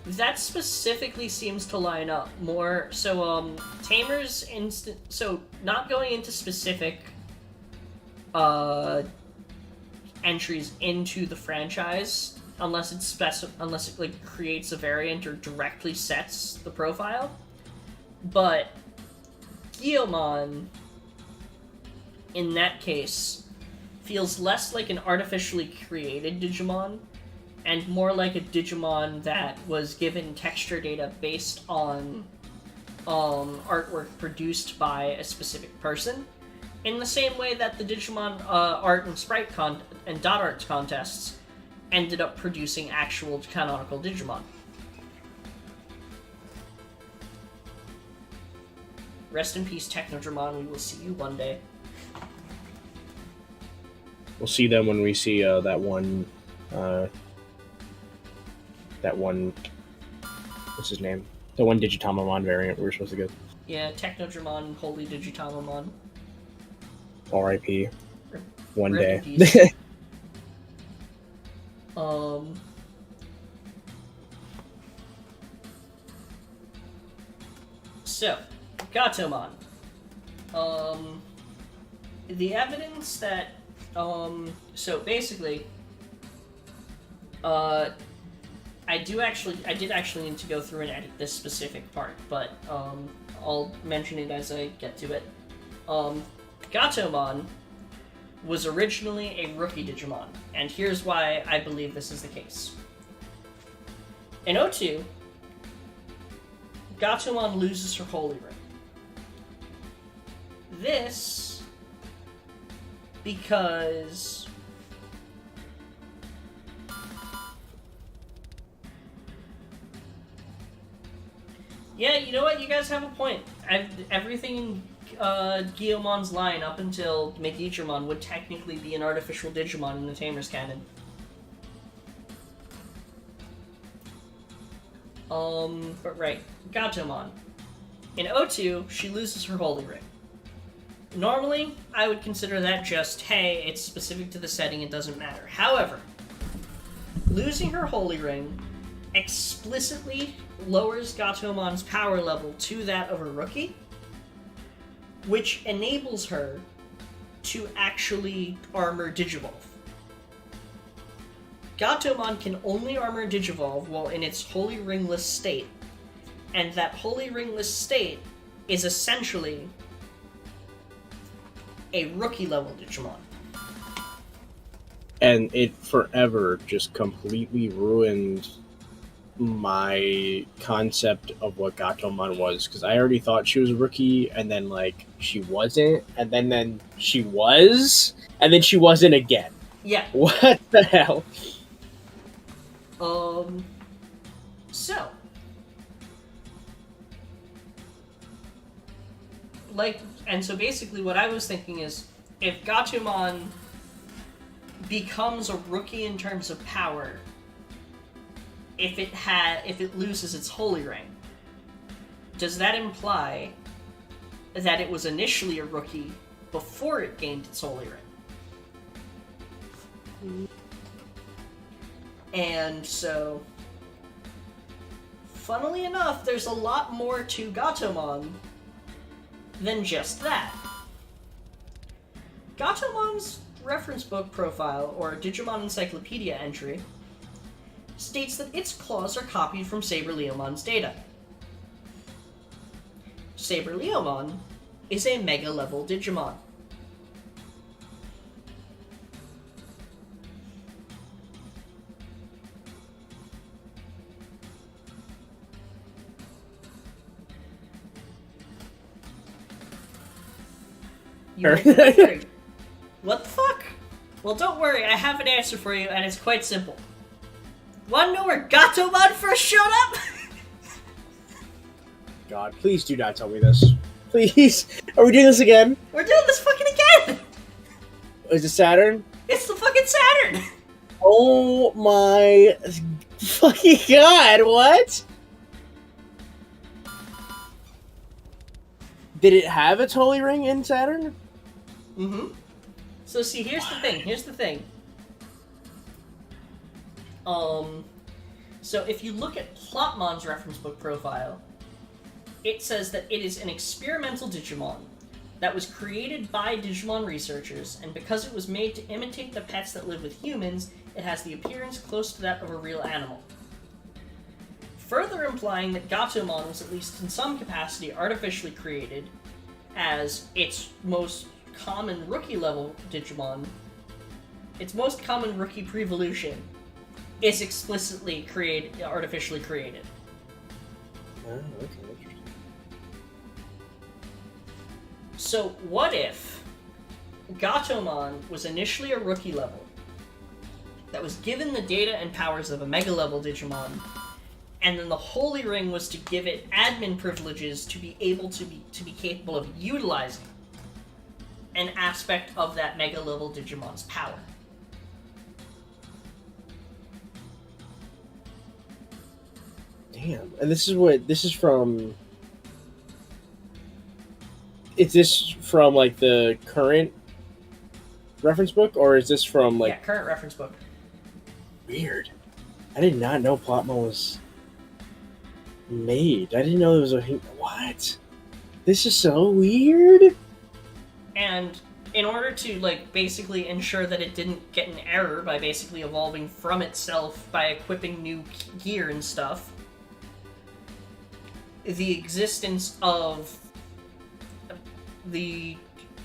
Speaker 2: that specifically seems to line up more. So, Tamers so not going into specific entries into the franchise, unless it like creates a variant or directly sets the profile. But Guilmon, in that case, feels less like an artificially created Digimon and more like a Digimon that was given texture data based on artwork produced by a specific person, in the same way that the Digimon art and sprite and dot art contests ended up producing actual canonical Digimon. Rest in peace, Technodramon. We will see you one day.
Speaker 1: We'll see them when we see that one. What's his name? The one Digitamamon variant we were supposed to get.
Speaker 2: Yeah, Technodramon and Holy Digitamamon.
Speaker 1: R.I.P. One
Speaker 2: Rip
Speaker 1: day.
Speaker 2: So, Gatomon. The evidence that, so basically, I did actually need to go through and edit this specific part, but, I'll mention it as I get to it. Gatomon was originally a rookie Digimon, and here's why I believe this is the case. In 02, Gatomon loses her Holy Ring. This because yeah, you know what? You guys have a point. Everything in Guilmon's line up until Megidramon would technically be an artificial Digimon in the Tamers canon. But right, Gatomon. In 02, she loses her Holy Ring. Normally, I would consider that just, hey, it's specific to the setting, it doesn't matter. However, losing her Holy Ring explicitly lowers Gatomon's power level to that of a rookie, which enables her to actually armor Digivolve. Gatomon can only armor Digivolve while in its Holy Ringless state, and that Holy Ringless state is essentially a rookie-level Digimon.
Speaker 1: And it forever just completely ruined my concept of what Gatomon was, because I already thought she was a rookie, and then like she wasn't, and then she was, and then she wasn't again.
Speaker 2: Yeah.
Speaker 1: What the hell?
Speaker 2: So, like, and so basically what I was thinking is, if Gatomon becomes a rookie in terms of power, if it loses its Holy Ring, does that imply that it was initially a rookie before it gained its Holy Ring? And so, funnily enough, there's a lot more to Gatomon than just that. Gatomon's reference book profile, or Digimon Encyclopedia entry, states that its claws are copied from Saber-Leomon's data. Saber-Leomon is a Mega-level Digimon. What the fuck? Well, don't worry, I have an answer for you, and it's quite simple. Wanna know where Gatomon first showed up?
Speaker 1: God, please do not tell me this. Please. Are we doing this again?
Speaker 2: We're doing this fucking again!
Speaker 1: Is it Saturn?
Speaker 2: It's the fucking Saturn!
Speaker 1: Oh my fucking god, what? Did it have its holy ring in Saturn?
Speaker 2: Mm-hmm. So see, here's the thing. So if you look at Plotmon's reference book profile, it says that it is an experimental Digimon that was created by Digimon researchers, and because it was made to imitate the pets that live with humans, it has the appearance close to that of a real animal. Further implying that Gatomon was at least in some capacity artificially created, as its most common rookie-level Digimon, its most common rookie pre-evolution, is explicitly artificially created.
Speaker 1: Oh, okay.
Speaker 2: So what if Gatomon was initially a rookie level that was given the data and powers of a mega level Digimon, and then the Holy Ring was to give it admin privileges to be able to be capable of utilizing an aspect of that mega level Digimon's power?
Speaker 1: Damn. And this is from... Is this from, like, the current reference book, or is this from, like...
Speaker 2: Yeah, current reference book.
Speaker 1: Weird. I did not know Plotmon was made. I didn't know there was a... What? This is so weird.
Speaker 2: And in order to, like, basically ensure that it didn't get an error by basically evolving from itself by equipping new gear and stuff, the existence of the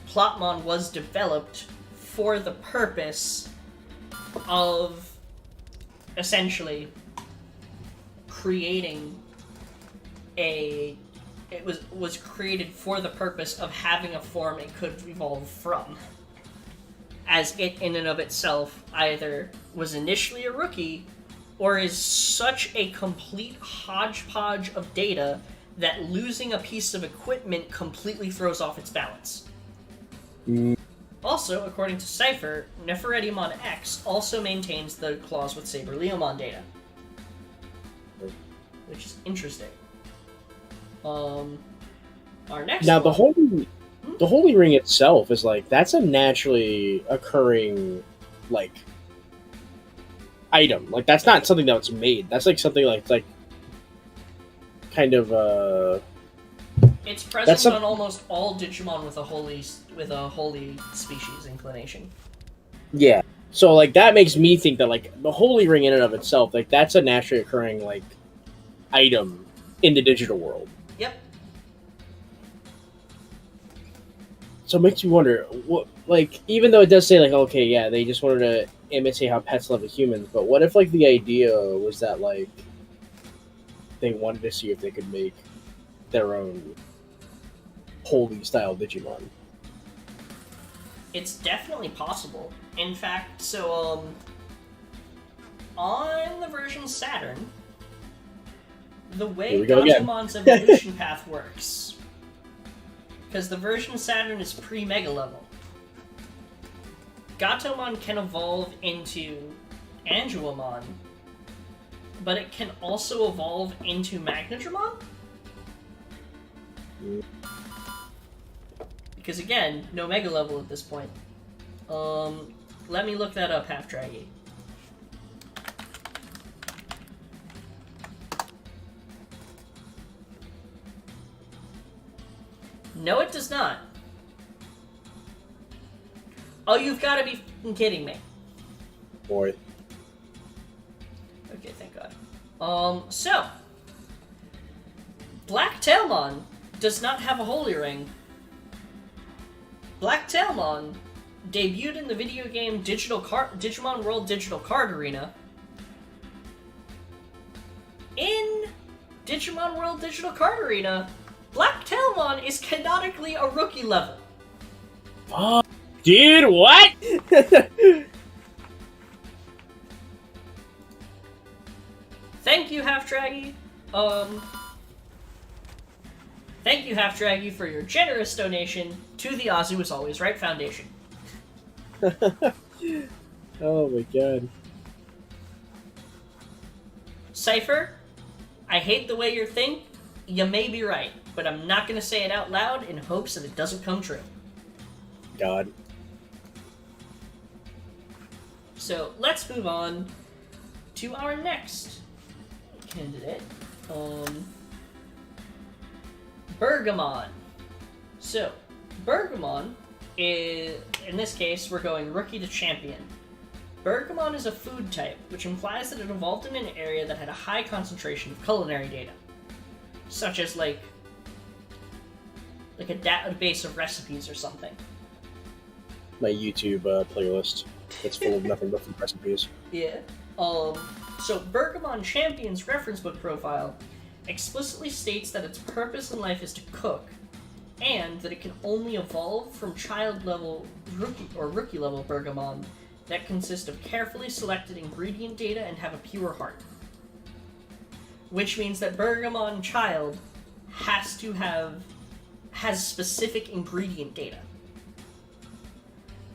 Speaker 2: Plotmon was developed for the purpose of essentially creating it was created for the purpose of having a form it could evolve from, as it in and of itself either was initially a rookie or is such a complete hodgepodge of data that losing a piece of equipment completely throws off its balance. Also, according to Cypher, Neferetimon X also maintains the clause with Saber-Leomon data, which is interesting. Our next
Speaker 1: now
Speaker 2: one.
Speaker 1: the holy ring itself is like, that's a naturally occurring, like, item. Like, that's not something that's made. That's like something like kind of
Speaker 2: it's present on almost all Digimon with a holy species inclination.
Speaker 1: Yeah. So, like, that makes me think that, like, the holy ring in and of itself, like, that's a naturally occurring, like, item in the digital world.
Speaker 2: Yep.
Speaker 1: So it makes me wonder, what, like, even though it does say, like, okay, yeah, they just wanted to imitate how pets love with humans, but what if, like, the idea was that, like, they wanted to see if they could make their own holy style Digimon?
Speaker 2: It's definitely possible. In fact, so, on the version Saturn, the way Gatomon's evolution path works, because the version Saturn is pre-Mega level, Gatomon can evolve into Anguamon, but it can also evolve into Magnadramon? Because again, no Mega level at this point. Let me look that up, Half Draggy. No, it does not. Oh, you've got to be f***ing kidding me.
Speaker 1: Boy.
Speaker 2: Okay, thank God. So... Black Tailmon does not have a holy ring. Black Tailmon debuted in the video game Digimon World Digital Card Arena. In Digimon World Digital Card Arena, Black Tailmon is canonically a rookie level.
Speaker 1: Fuck. Dude, what?
Speaker 2: Thank you, Half Draggy. Thank you, Half Draggy, for your generous donation to the Ozzy Was Always Right Foundation.
Speaker 1: Oh my god.
Speaker 2: Cypher, I hate the way you think. You may be right, but I'm not going to say it out loud in hopes that it doesn't come true.
Speaker 1: God.
Speaker 2: So let's move on to our next candidate. Bergamon. So, Bergamon is, in this case, we're going rookie to champion. Bergamon is a food type, which implies that it evolved in an area that had a high concentration of culinary data, such as like a database of recipes or something.
Speaker 1: My YouTube playlist. It's full of nothing but food recipes.
Speaker 2: Yeah. So Bergamon Champion's reference book profile explicitly states that its purpose in life is to cook, and that it can only evolve from child level rookie level Bergamon that consist of carefully selected ingredient data and have a pure heart. Which means that Bergamon Child has specific ingredient data.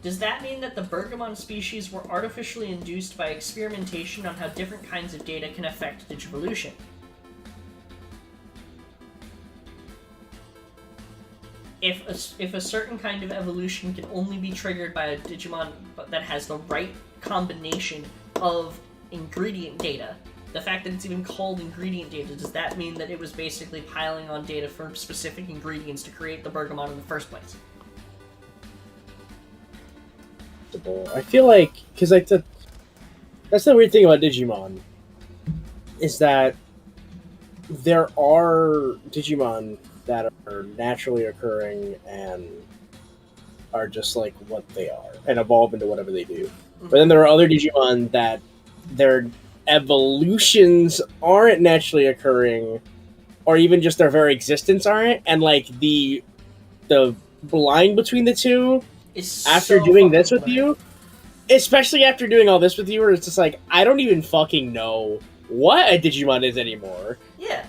Speaker 2: Does that mean that the Bergamon species were artificially induced by experimentation on how different kinds of data can affect Digivolution? If a certain kind of evolution can only be triggered by a Digimon that has the right combination of ingredient data, the fact that it's even called ingredient data, does that mean that it was basically piling on data for specific ingredients to create the Bergamon in the first place?
Speaker 1: I feel like, because like that's the weird thing about Digimon, is that there are Digimon that are naturally occurring and are just like what they are and evolve into whatever they do. Mm-hmm. But then there are other Digimon that their evolutions aren't naturally occurring, or even just their very existence aren't, and like the line between the two is after so doing this with you, especially after doing all this with you, where it's just like I don't even fucking know what a Digimon is anymore.
Speaker 2: Yeah.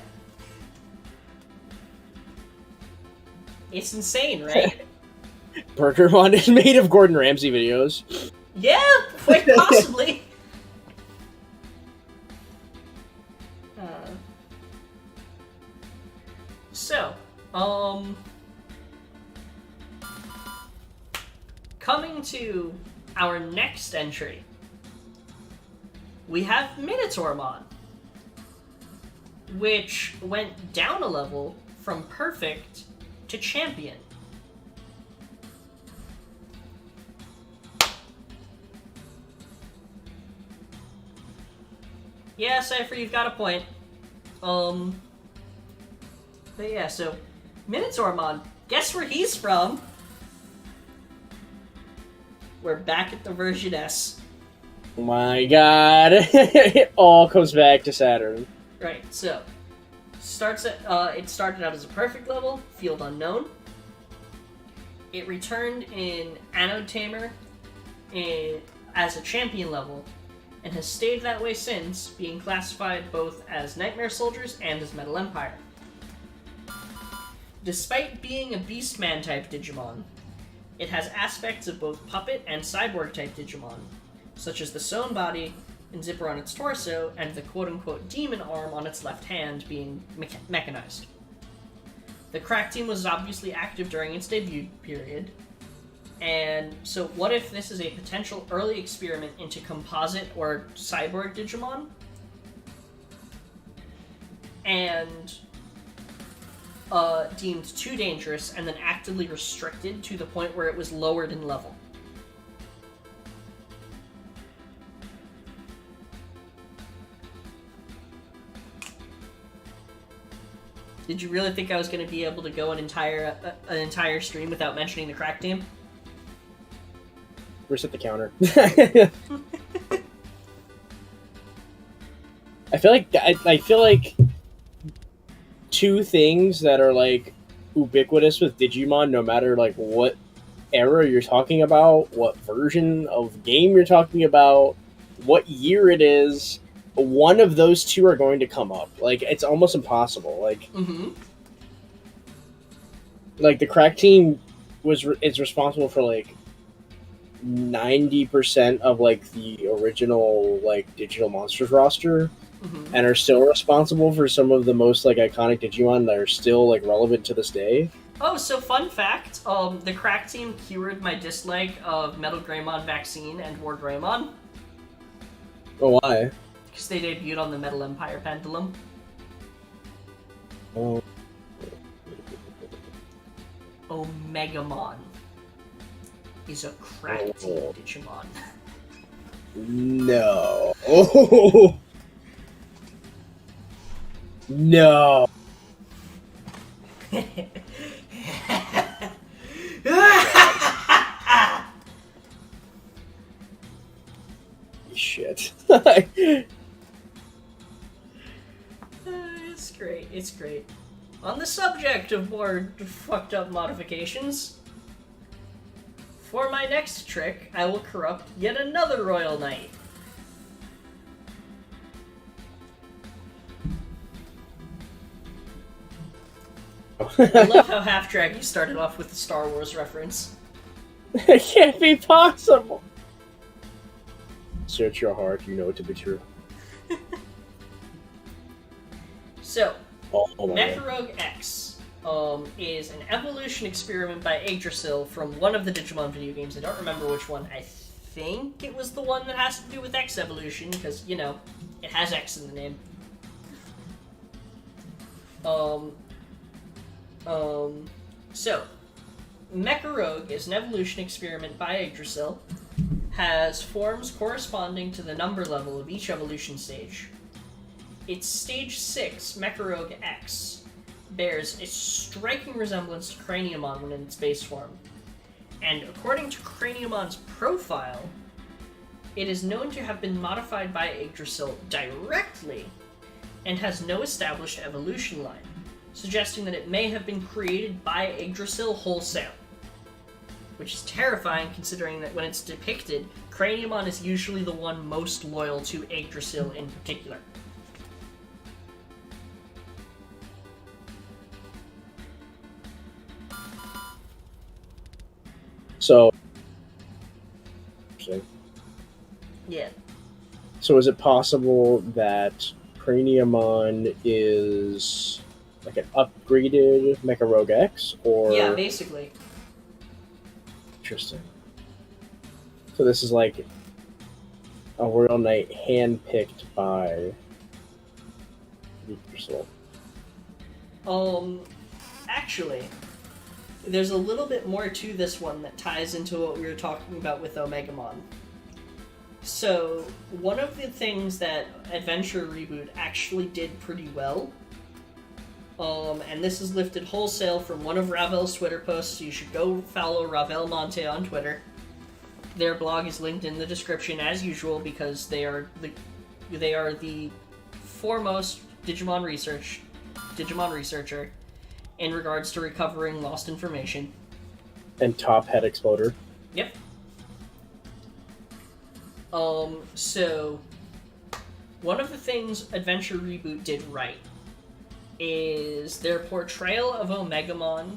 Speaker 2: It's insane, right?
Speaker 1: Burgermon is made of Gordon Ramsay videos.
Speaker 2: Yeah, quite possibly. So, coming to our next entry, we have Minotaurmon, which went down a level from perfect to champion. Yeah, Cypher, you've got a point. But yeah, so Minotaurmon, guess where he's from? We're back at the version S.
Speaker 1: Oh my god. It all comes back to Saturn.
Speaker 2: Right, so it started out as a perfect level, field unknown. It returned in Anode Tamer as a champion level, and has stayed that way since, being classified both as Nightmare Soldiers and as Metal Empire. Despite being a Beastman type Digimon, it has aspects of both Puppet and Cyborg type Digimon, such as the sewn body and zipper on its torso, and the quote-unquote demon arm on its left hand being mechanized. The crack team was obviously active during its debut period, and so what if this is a potential early experiment into composite or cyborg Digimon? And deemed too dangerous and then actively restricted to the point where it was lowered in level. Did you really think I was going to be able to go an entire stream without mentioning the crack team?
Speaker 1: Reset the counter. I feel like two things that are like ubiquitous with Digimon, no matter like what era you're talking about, what version of game you're talking about, what year it is, one of those two are going to come up. Like, it's almost impossible. Like, like the crack team is responsible for like 90% of like the original like Digital Monsters roster, and are still responsible for some of the most like iconic Digimon that are still like relevant to this day.
Speaker 2: Oh, so fun fact, the crack team cured my dislike of Metal Greymon Vaccine and War Greymon.
Speaker 1: Oh, why?
Speaker 2: Because they debuted on the Metal Empire Pendulum.
Speaker 1: Oh.
Speaker 2: Omegamon is a crack team Digimon.
Speaker 1: No. Oh. No. Shit.
Speaker 2: It's great, it's great. On the subject of more fucked up modifications, for my next trick, I will corrupt yet another Royal Knight. I love how Half Drag started off with the Star Wars reference.
Speaker 1: It can't be possible. Search your heart, you know it to be true.
Speaker 2: So,
Speaker 1: my
Speaker 2: Rogue X is an evolution experiment by Yggdrasil from one of the Digimon video games. I don't remember which one. I think it was the one that has to do with X evolution, because, you know, it has X in the name. So, Mecha Rogue is an evolution experiment by Yggdrasil, has forms corresponding to the number level of each evolution stage. Its Stage 6, Mecha Rogue X, bears a striking resemblance to Craniamon when in its base form. And according to Craniamon's profile, it is known to have been modified by Yggdrasil directly and has no established evolution line, suggesting that it may have been created by Yggdrasil wholesale. Which is terrifying, considering that when it's depicted, Craniamon is usually the one most loyal to Yggdrasil in particular.
Speaker 1: So,
Speaker 2: yeah.
Speaker 1: So is it possible that Craniamon is like an upgraded Mecha Rogue X, or
Speaker 2: yeah, basically.
Speaker 1: Interesting. So this is like a Royal Knight handpicked by Yggdrasil.
Speaker 2: Actually, there's a little bit more to this one that ties into what we were talking about with Omegamon. So, one of the things that Adventure Reboot actually did pretty well, and this is lifted wholesale from one of Ravel's Twitter posts, so you should go follow Ravel Monte on Twitter. Their blog is linked in the description as usual because they are the foremost Digimon researcher in regards to recovering lost information.
Speaker 1: And top head exploder.
Speaker 2: Yep. So one of the things Adventure Reboot did right is their portrayal of Omegamon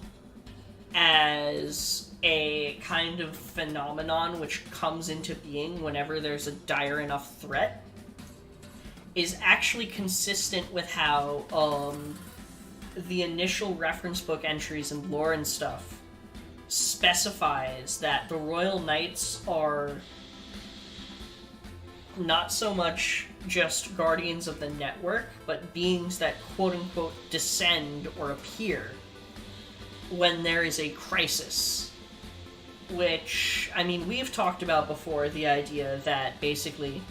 Speaker 2: as a kind of phenomenon which comes into being whenever there's a dire enough threat is actually consistent with how the initial reference book entries and lore and stuff specifies that the Royal Knights are not so much just guardians of the network, but beings that quote-unquote descend or appear when there is a crisis. Which, I mean, we've talked about before the idea that basically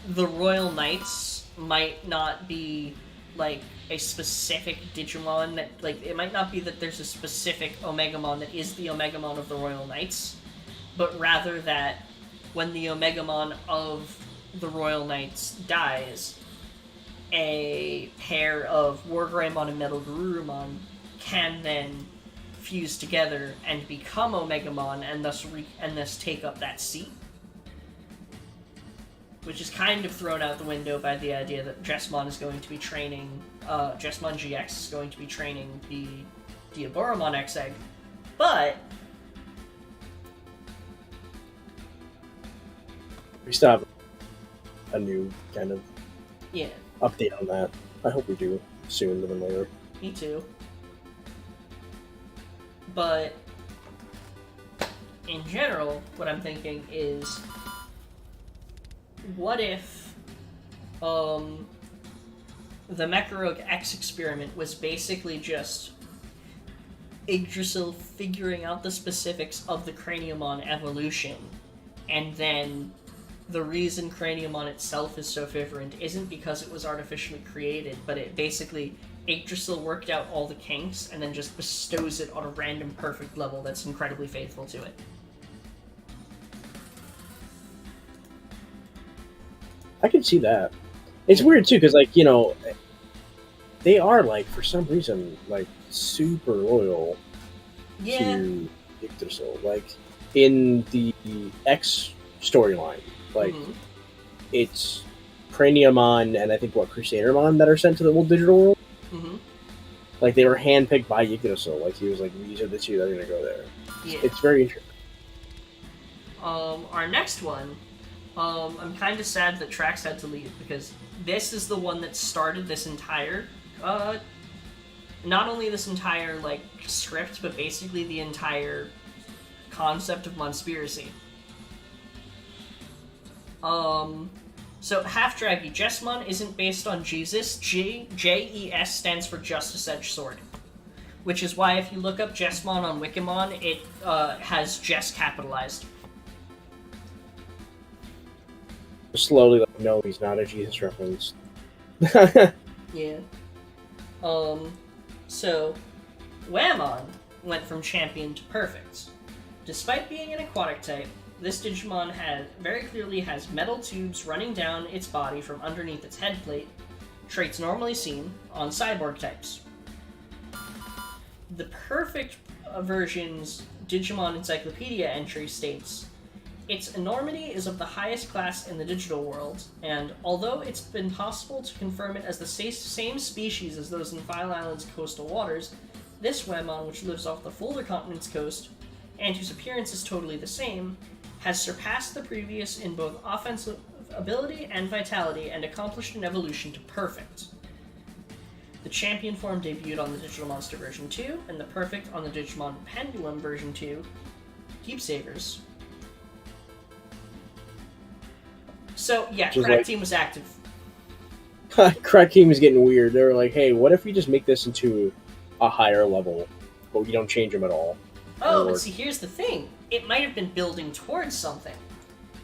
Speaker 2: the Royal Knights might not be like a specific Digimon that, like, it might not be that there's a specific Omegamon that is the Omegamon of the Royal Knights, but rather that when the Omegamon of the Royal Knights dies, a pair of Wargreymon and Metal Garurumon can then fuse together and become Omegamon and thus take up that seat. Which is kind of thrown out the window by the idea that Jesmon is going to be training, Jesmon GX is going to be training the Diaboromon X-Egg, but
Speaker 1: we still have a new kind of
Speaker 2: yeah
Speaker 1: update on that. I hope we do sooner than later.
Speaker 2: Me too. But in general, what I'm thinking is, what if the Mechorogue X experiment was basically just Yggdrasil figuring out the specifics of the Craniumon evolution, and then the reason Craniumon itself is so different isn't because it was artificially created, but it basically Yggdrasil worked out all the kinks and then just bestows it on a random perfect level that's incredibly faithful to it.
Speaker 1: I can see that. It's weird too, because like, you know, they are like for some reason like super loyal to Yggdrasil. Like in the X storyline, like it's Craniumon and I think Crusadermon that are sent to the old digital world. Like they were handpicked by Yggdrasil. Like he was like, these are the two that are gonna go there.
Speaker 2: Yeah.
Speaker 1: It's very interesting.
Speaker 2: Our next one, I'm kind of sad that Trax had to leave because this is the one that started this entire, not only this entire like script, but basically the entire concept of Monspiracy. So Half-Draggy, Jesmon isn't based on Jesus. JES stands for Justice Edge Sword. Which is why if you look up Jesmon on Wikimon, it has Jess capitalized.
Speaker 1: Slowly, like, no, he's not a Jesus reference.
Speaker 2: Yeah. So, Whammon went from champion to perfect. Despite being an aquatic type, this Digimon very clearly has metal tubes running down its body from underneath its head plate, traits normally seen on cyborg types. The perfect version's Digimon Encyclopedia entry states, its enormity is of the highest class in the digital world, and although it's been possible to confirm it as the same species as those in File Island's coastal waters, this Whammon, which lives off the Folder Continent's coast, and whose appearance is totally the same, has surpassed the previous in both offensive ability and vitality and accomplished an evolution to perfect. The champion form debuted on the Digital Monster version 2, and the perfect on the Digimon Pendulum version 2, Keepsavers. So, yeah, Crack Team was active.
Speaker 1: Crack Team is getting weird. They were like, hey, what if we just make this into a higher level, but we don't change them at all?
Speaker 2: Oh, but see, here's the thing. It might have been building towards something.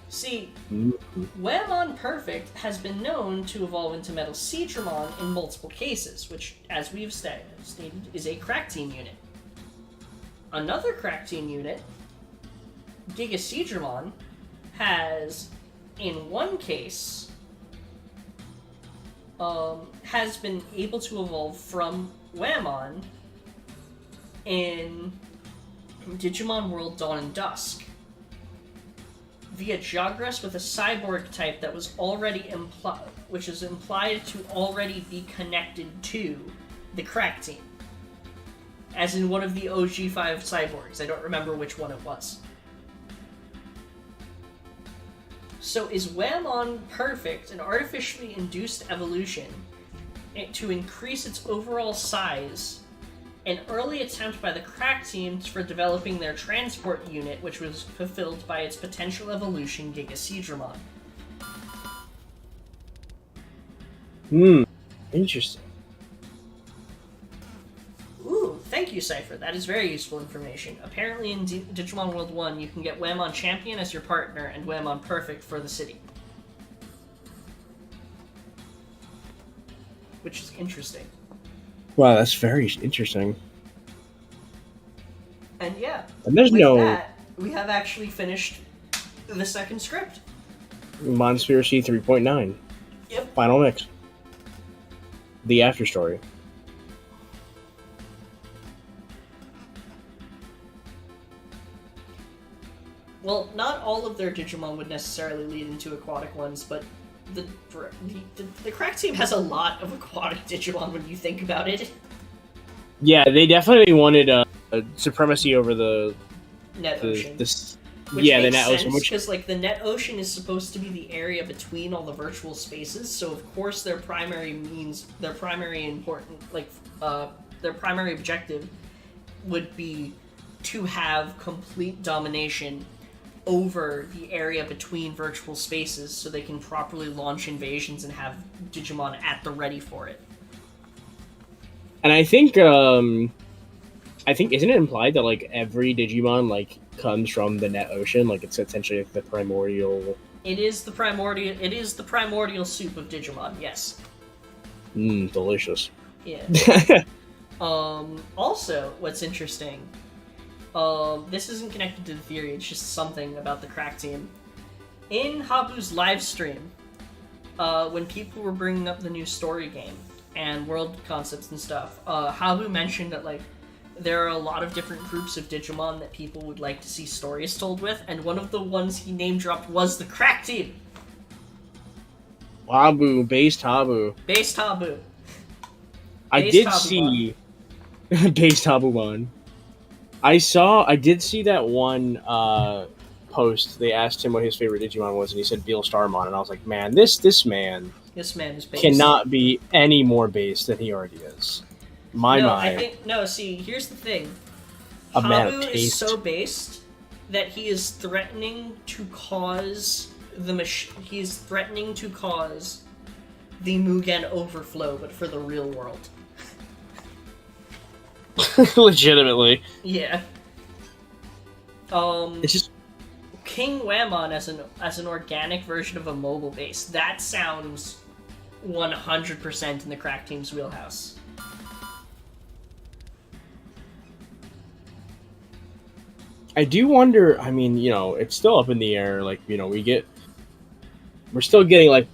Speaker 2: See, Whammon Perfect has been known to evolve into Metal Seadramon in multiple cases, which, as we've stated, is a Crack Team unit. Another Crack Team unit, Giga Seadramon, has, in one case, has been able to evolve from Whammon in Digimon World Dawn and Dusk via Jogress with a cyborg type that was already which is implied to already be connected to the Crack Team. As in one of the OG5 cyborgs. I don't remember which one it was. So is Whammon Perfect an artificially induced evolution to increase its overall size, an early attempt by the Crack Team for developing their transport unit, which was fulfilled by its potential evolution, Giga Seadramon?
Speaker 1: Interesting.
Speaker 2: Ooh, thank thank you, Cypher. That is very useful information. Apparently in Digimon World 1, you can get Whammon Champion as your partner and Whammon Perfect for the city. Which is interesting.
Speaker 1: Wow, that's very interesting.
Speaker 2: And yeah,
Speaker 1: and there's
Speaker 2: that, we have actually finished the second script.
Speaker 1: Monspiracy 3.9.
Speaker 2: Yep.
Speaker 1: Final mix. The after story.
Speaker 2: Well, not all of their Digimon would necessarily lead into aquatic ones, but the crack team has a lot of aquatic Digimon when you think about it.
Speaker 1: Yeah, they definitely wanted a supremacy over the
Speaker 2: net ocean.
Speaker 1: The net ocean.
Speaker 2: Because like the net ocean is supposed to be the area between all the virtual spaces, so of course their primary objective would be to have complete domination over the area between virtual spaces, so they can properly launch invasions and have Digimon at the ready for it.
Speaker 1: And I think isn't it implied that like every Digimon like comes from the net ocean? Like it's essentially like the primordial.
Speaker 2: It is the primordial soup of Digimon. Yes.
Speaker 1: Delicious.
Speaker 2: Yeah. Also, what's interesting. This isn't connected to the theory. It's just something about the crack team. In Habu's live stream, when people were bringing up the new story game and world concepts and stuff, Habu mentioned that like there are a lot of different groups of Digimon that people would like to see stories told with, and one of the ones he name dropped was the crack team.
Speaker 1: Habu, based Habu.
Speaker 2: Based Habu.
Speaker 1: I did see based Habumon. I did see that one post. They asked him what his favorite Digimon was, and he said Beal Starmon, and I was like, man, this man
Speaker 2: is based.
Speaker 1: Cannot be any more based than he already is.
Speaker 2: See, here's the thing.
Speaker 1: A man of
Speaker 2: Habu
Speaker 1: taste.
Speaker 2: is so based that he is threatening to cause the Mugen overflow, but for the real world.
Speaker 1: Legitimately.
Speaker 2: Yeah.
Speaker 1: It's just
Speaker 2: King Whammon as an organic version of a mobile base. That sounds 100% in the crack team's wheelhouse.
Speaker 1: I do wonder, I mean, it's still up in the air, like, we're still getting, like,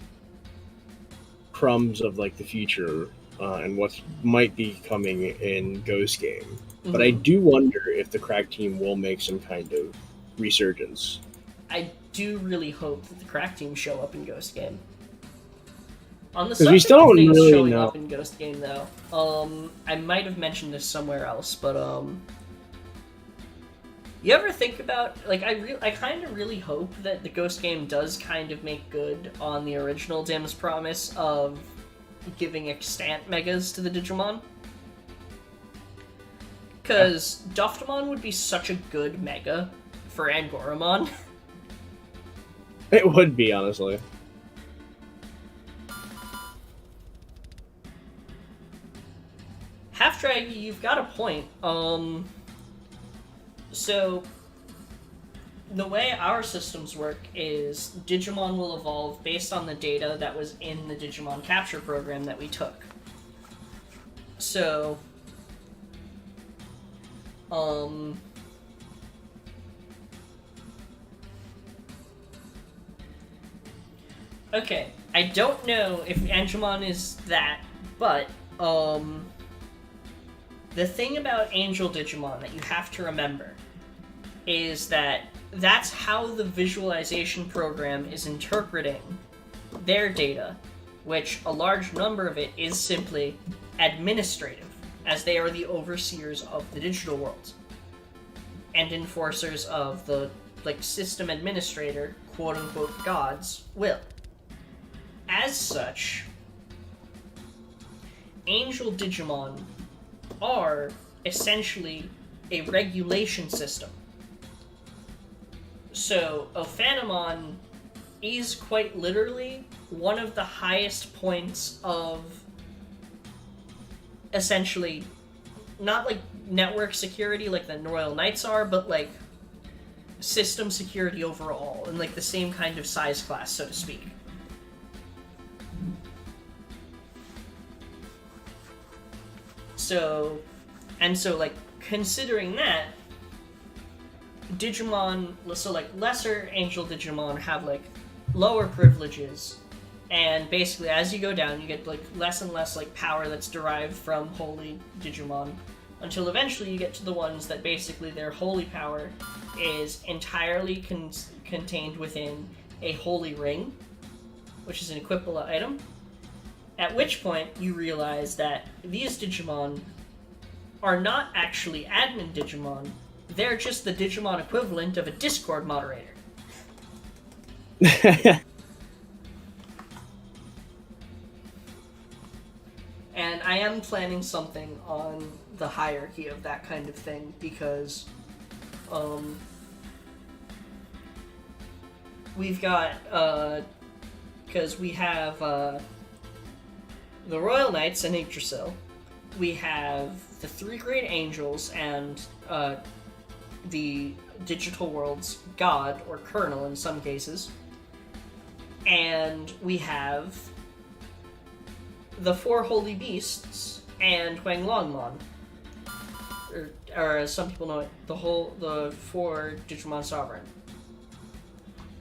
Speaker 1: crumbs of, like, the future, and what might be coming in Ghost Game. Mm-hmm. But I do wonder if the crack team will make some kind of resurgence.
Speaker 2: I do really hope that the crack team show up in Ghost Game. On the subject of things showing up in Ghost Game, though, I might have mentioned this somewhere else, but, you ever think about, like, I kind of really hope that the Ghost Game does kind of make good on the original Dim's promise of giving extant megas to the Digimon. Because Doftamon would be such a good mega for Angoramon.
Speaker 1: It would be, honestly.
Speaker 2: Half-Draggy, you've got a point. So, the way our systems work is Digimon will evolve based on the data that was in the Digimon capture program that we took. So, okay, I don't know if Angemon is that, but, the thing about Angel Digimon that you have to remember is that that's how the visualization program is interpreting their data, which a large number of it is simply administrative, as they are the overseers of the digital world and enforcers of the, like, system administrator, quote-unquote, God's will. As such, Angel Digimon are essentially a regulation system. So, Ophanamon is quite literally one of the highest points of essentially, not like network security like the Royal Knights are, but like system security overall, and like the same kind of size class, so to speak. So, like, considering that, Digimon, so like lesser angel Digimon have like lower privileges, and basically as you go down you get like less and less like power that's derived from holy Digimon, until eventually you get to the ones that basically their holy power is entirely contained within a holy ring, which is an equipable item, at which point you realize that these Digimon are not actually admin Digimon, they're just the Digimon equivalent of a Discord moderator. And I am planning something on the hierarchy of that kind of thing, because we've got because we have the Royal Knights and Yggdrasil, we have the 3 Great Angels and the Digital World's God, or Colonel in some cases, and we have the 4 Holy Beasts and Huang Longmon, or as some people know it, the 4 Digimon Sovereign.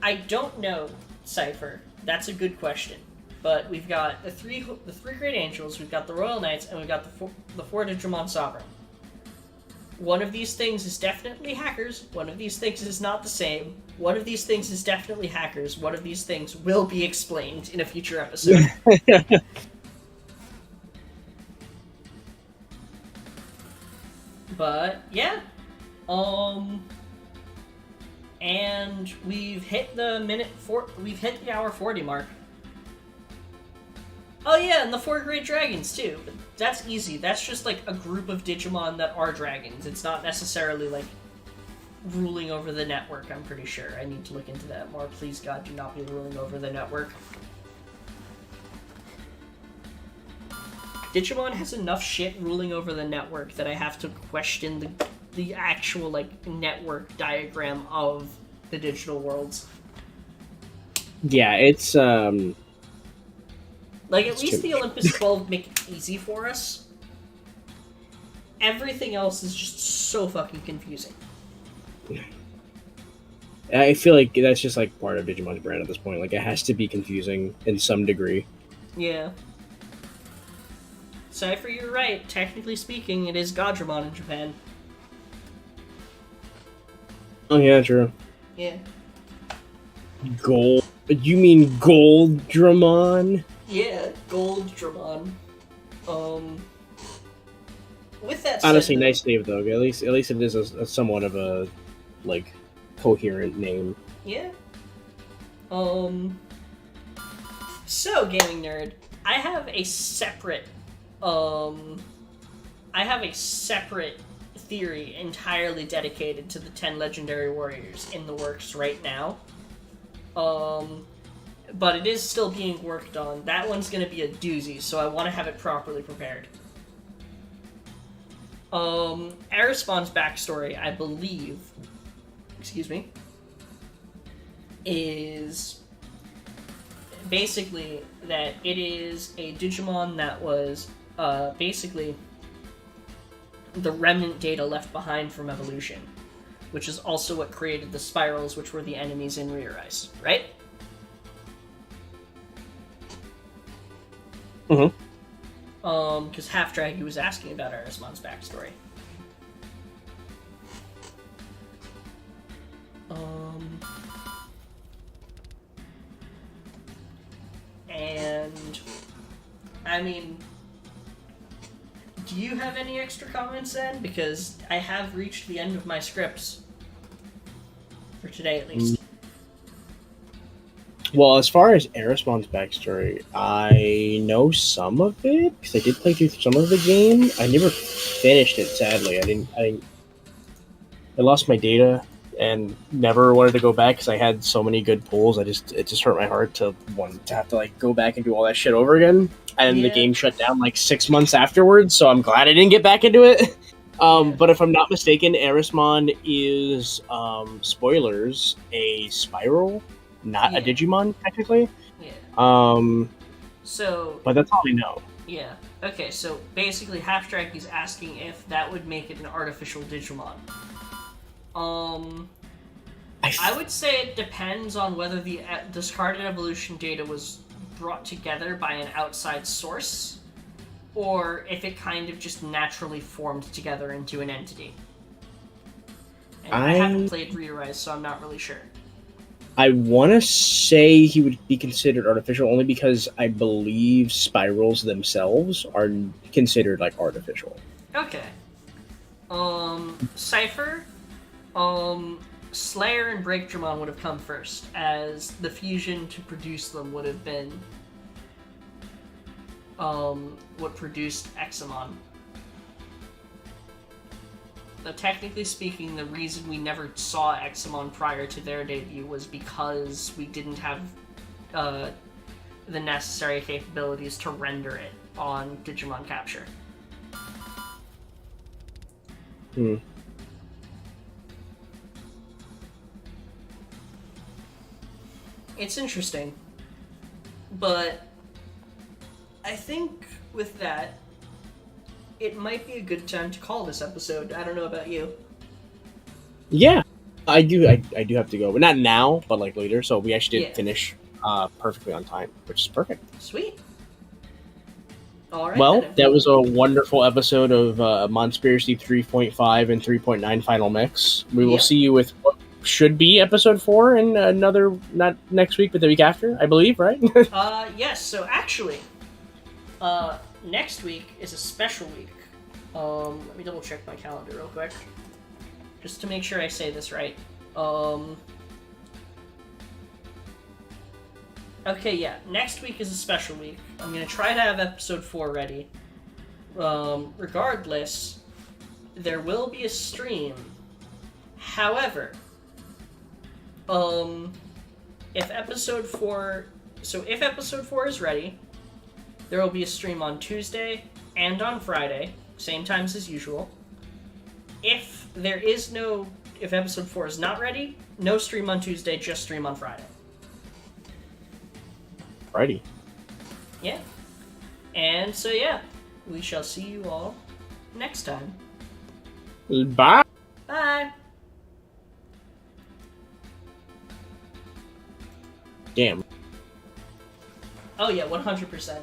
Speaker 2: I don't know, Cypher. That's a good question. But we've got the three Great Angels, we've got the Royal Knights, and we've got the 4 Digimon Sovereign. One of these things is definitely hackers. One of these things is not the same. One of these things is definitely hackers. One of these things will be explained in a future episode. But yeah, and we've hit the hour 40 mark. Oh yeah, and the 4 Great Dragons too. But that's easy. That's just like a group of Digimon that are dragons. It's not necessarily like ruling over the network, I'm pretty sure. I need to look into that more. Please God, do not be ruling over the network. Digimon has enough shit ruling over the network that I have to question the actual like network diagram of the digital worlds.
Speaker 1: Yeah, it's
Speaker 2: like, at least the Olympus 12 make it easy for us. Everything else is just so fucking confusing.
Speaker 1: I feel like that's just like part of Digimon's brand at this point. Like, it has to be confusing in some degree.
Speaker 2: Yeah. Cypher, you're right. Technically speaking, it is Godramon in Japan.
Speaker 1: Oh yeah, true.
Speaker 2: Yeah.
Speaker 1: Gold? You mean Goldramon?
Speaker 2: Yeah, Goldramon. With that said,
Speaker 1: honestly, nice name though. At least it is a somewhat of a like coherent name.
Speaker 2: Yeah. So, gaming nerd, I have a separate theory entirely dedicated to the 10 legendary warriors in the works right now. But it is still being worked on. That one's going to be a doozy, so I want to have it properly prepared. Arispawn's backstory, I believe, is basically that it is a Digimon that was basically the remnant data left behind from evolution, which is also what created the spirals, which were the enemies in Rear Ice, right?
Speaker 1: Mm-hmm.
Speaker 2: Because Half Draggy was asking about Arispawn's backstory. And I mean, do you have any extra comments then? Because I have reached the end of my scripts for today, at least.
Speaker 1: Well, as far as Arispawn's backstory, I know some of it because I did play through some of the game. I never finished it, sadly. I lost my data and never wanted to go back because I had so many good pulls. It just hurt my heart to have to like go back and do all that shit over again. And the game shut down like 6 months afterwards, so I'm glad I didn't get back into it.
Speaker 2: Yeah.
Speaker 1: But if I'm not mistaken, Erismon is spoilers a spiral, not a
Speaker 2: Yeah.
Speaker 1: Digimon technically.
Speaker 2: Yeah.
Speaker 1: Um,
Speaker 2: So
Speaker 1: but that's all I know.
Speaker 2: yeah. Okay. So basically, Half is asking if that would make it an artificial Digimon. Um, I would say it depends on whether the discarded evolution data was brought together by an outside source, or if it kind of just naturally formed together into an entity. And I haven't played Rearise, so I'm not really sure.
Speaker 1: I want to say he would be considered artificial only because I believe spirals themselves are considered like artificial.
Speaker 2: Okay. Cypher, Slayer and Breakdramon would have come first, as the fusion to produce them would have been what produced Examon. But technically speaking, the reason we never saw Examon prior to their debut was because we didn't have the necessary capabilities to render it on Digimon Capture.
Speaker 1: Hmm.
Speaker 2: It's interesting, but I think with that, it might be a good time to call this episode. I don't know about you.
Speaker 1: Yeah, I do. I do have to go, but not now, but like later. So we actually did finish perfectly on time, which is perfect.
Speaker 2: Sweet. All right.
Speaker 1: Well,
Speaker 2: then.
Speaker 1: that was a wonderful episode of Monspiracy 3.5 and 3.9 Final Mix. We will see you with what should be episode 4 in another, not next week, but the week after, I believe, right?
Speaker 2: Yes. So actually, next week is a special week. Let me double check my calendar real quick, just to make sure I say this right. Okay, yeah. Next week is a special week. I'm gonna try to have episode 4 ready. Regardless, there will be a stream. However, if episode 4 is ready, there will be a stream on Tuesday and on Friday, same times as usual. If episode 4 is not ready, no stream on Tuesday, just stream on Friday.
Speaker 1: Righty.
Speaker 2: Yeah. And so yeah, we shall see you all next time.
Speaker 1: Bye.
Speaker 2: Bye.
Speaker 1: Damn.
Speaker 2: Oh yeah, 100%.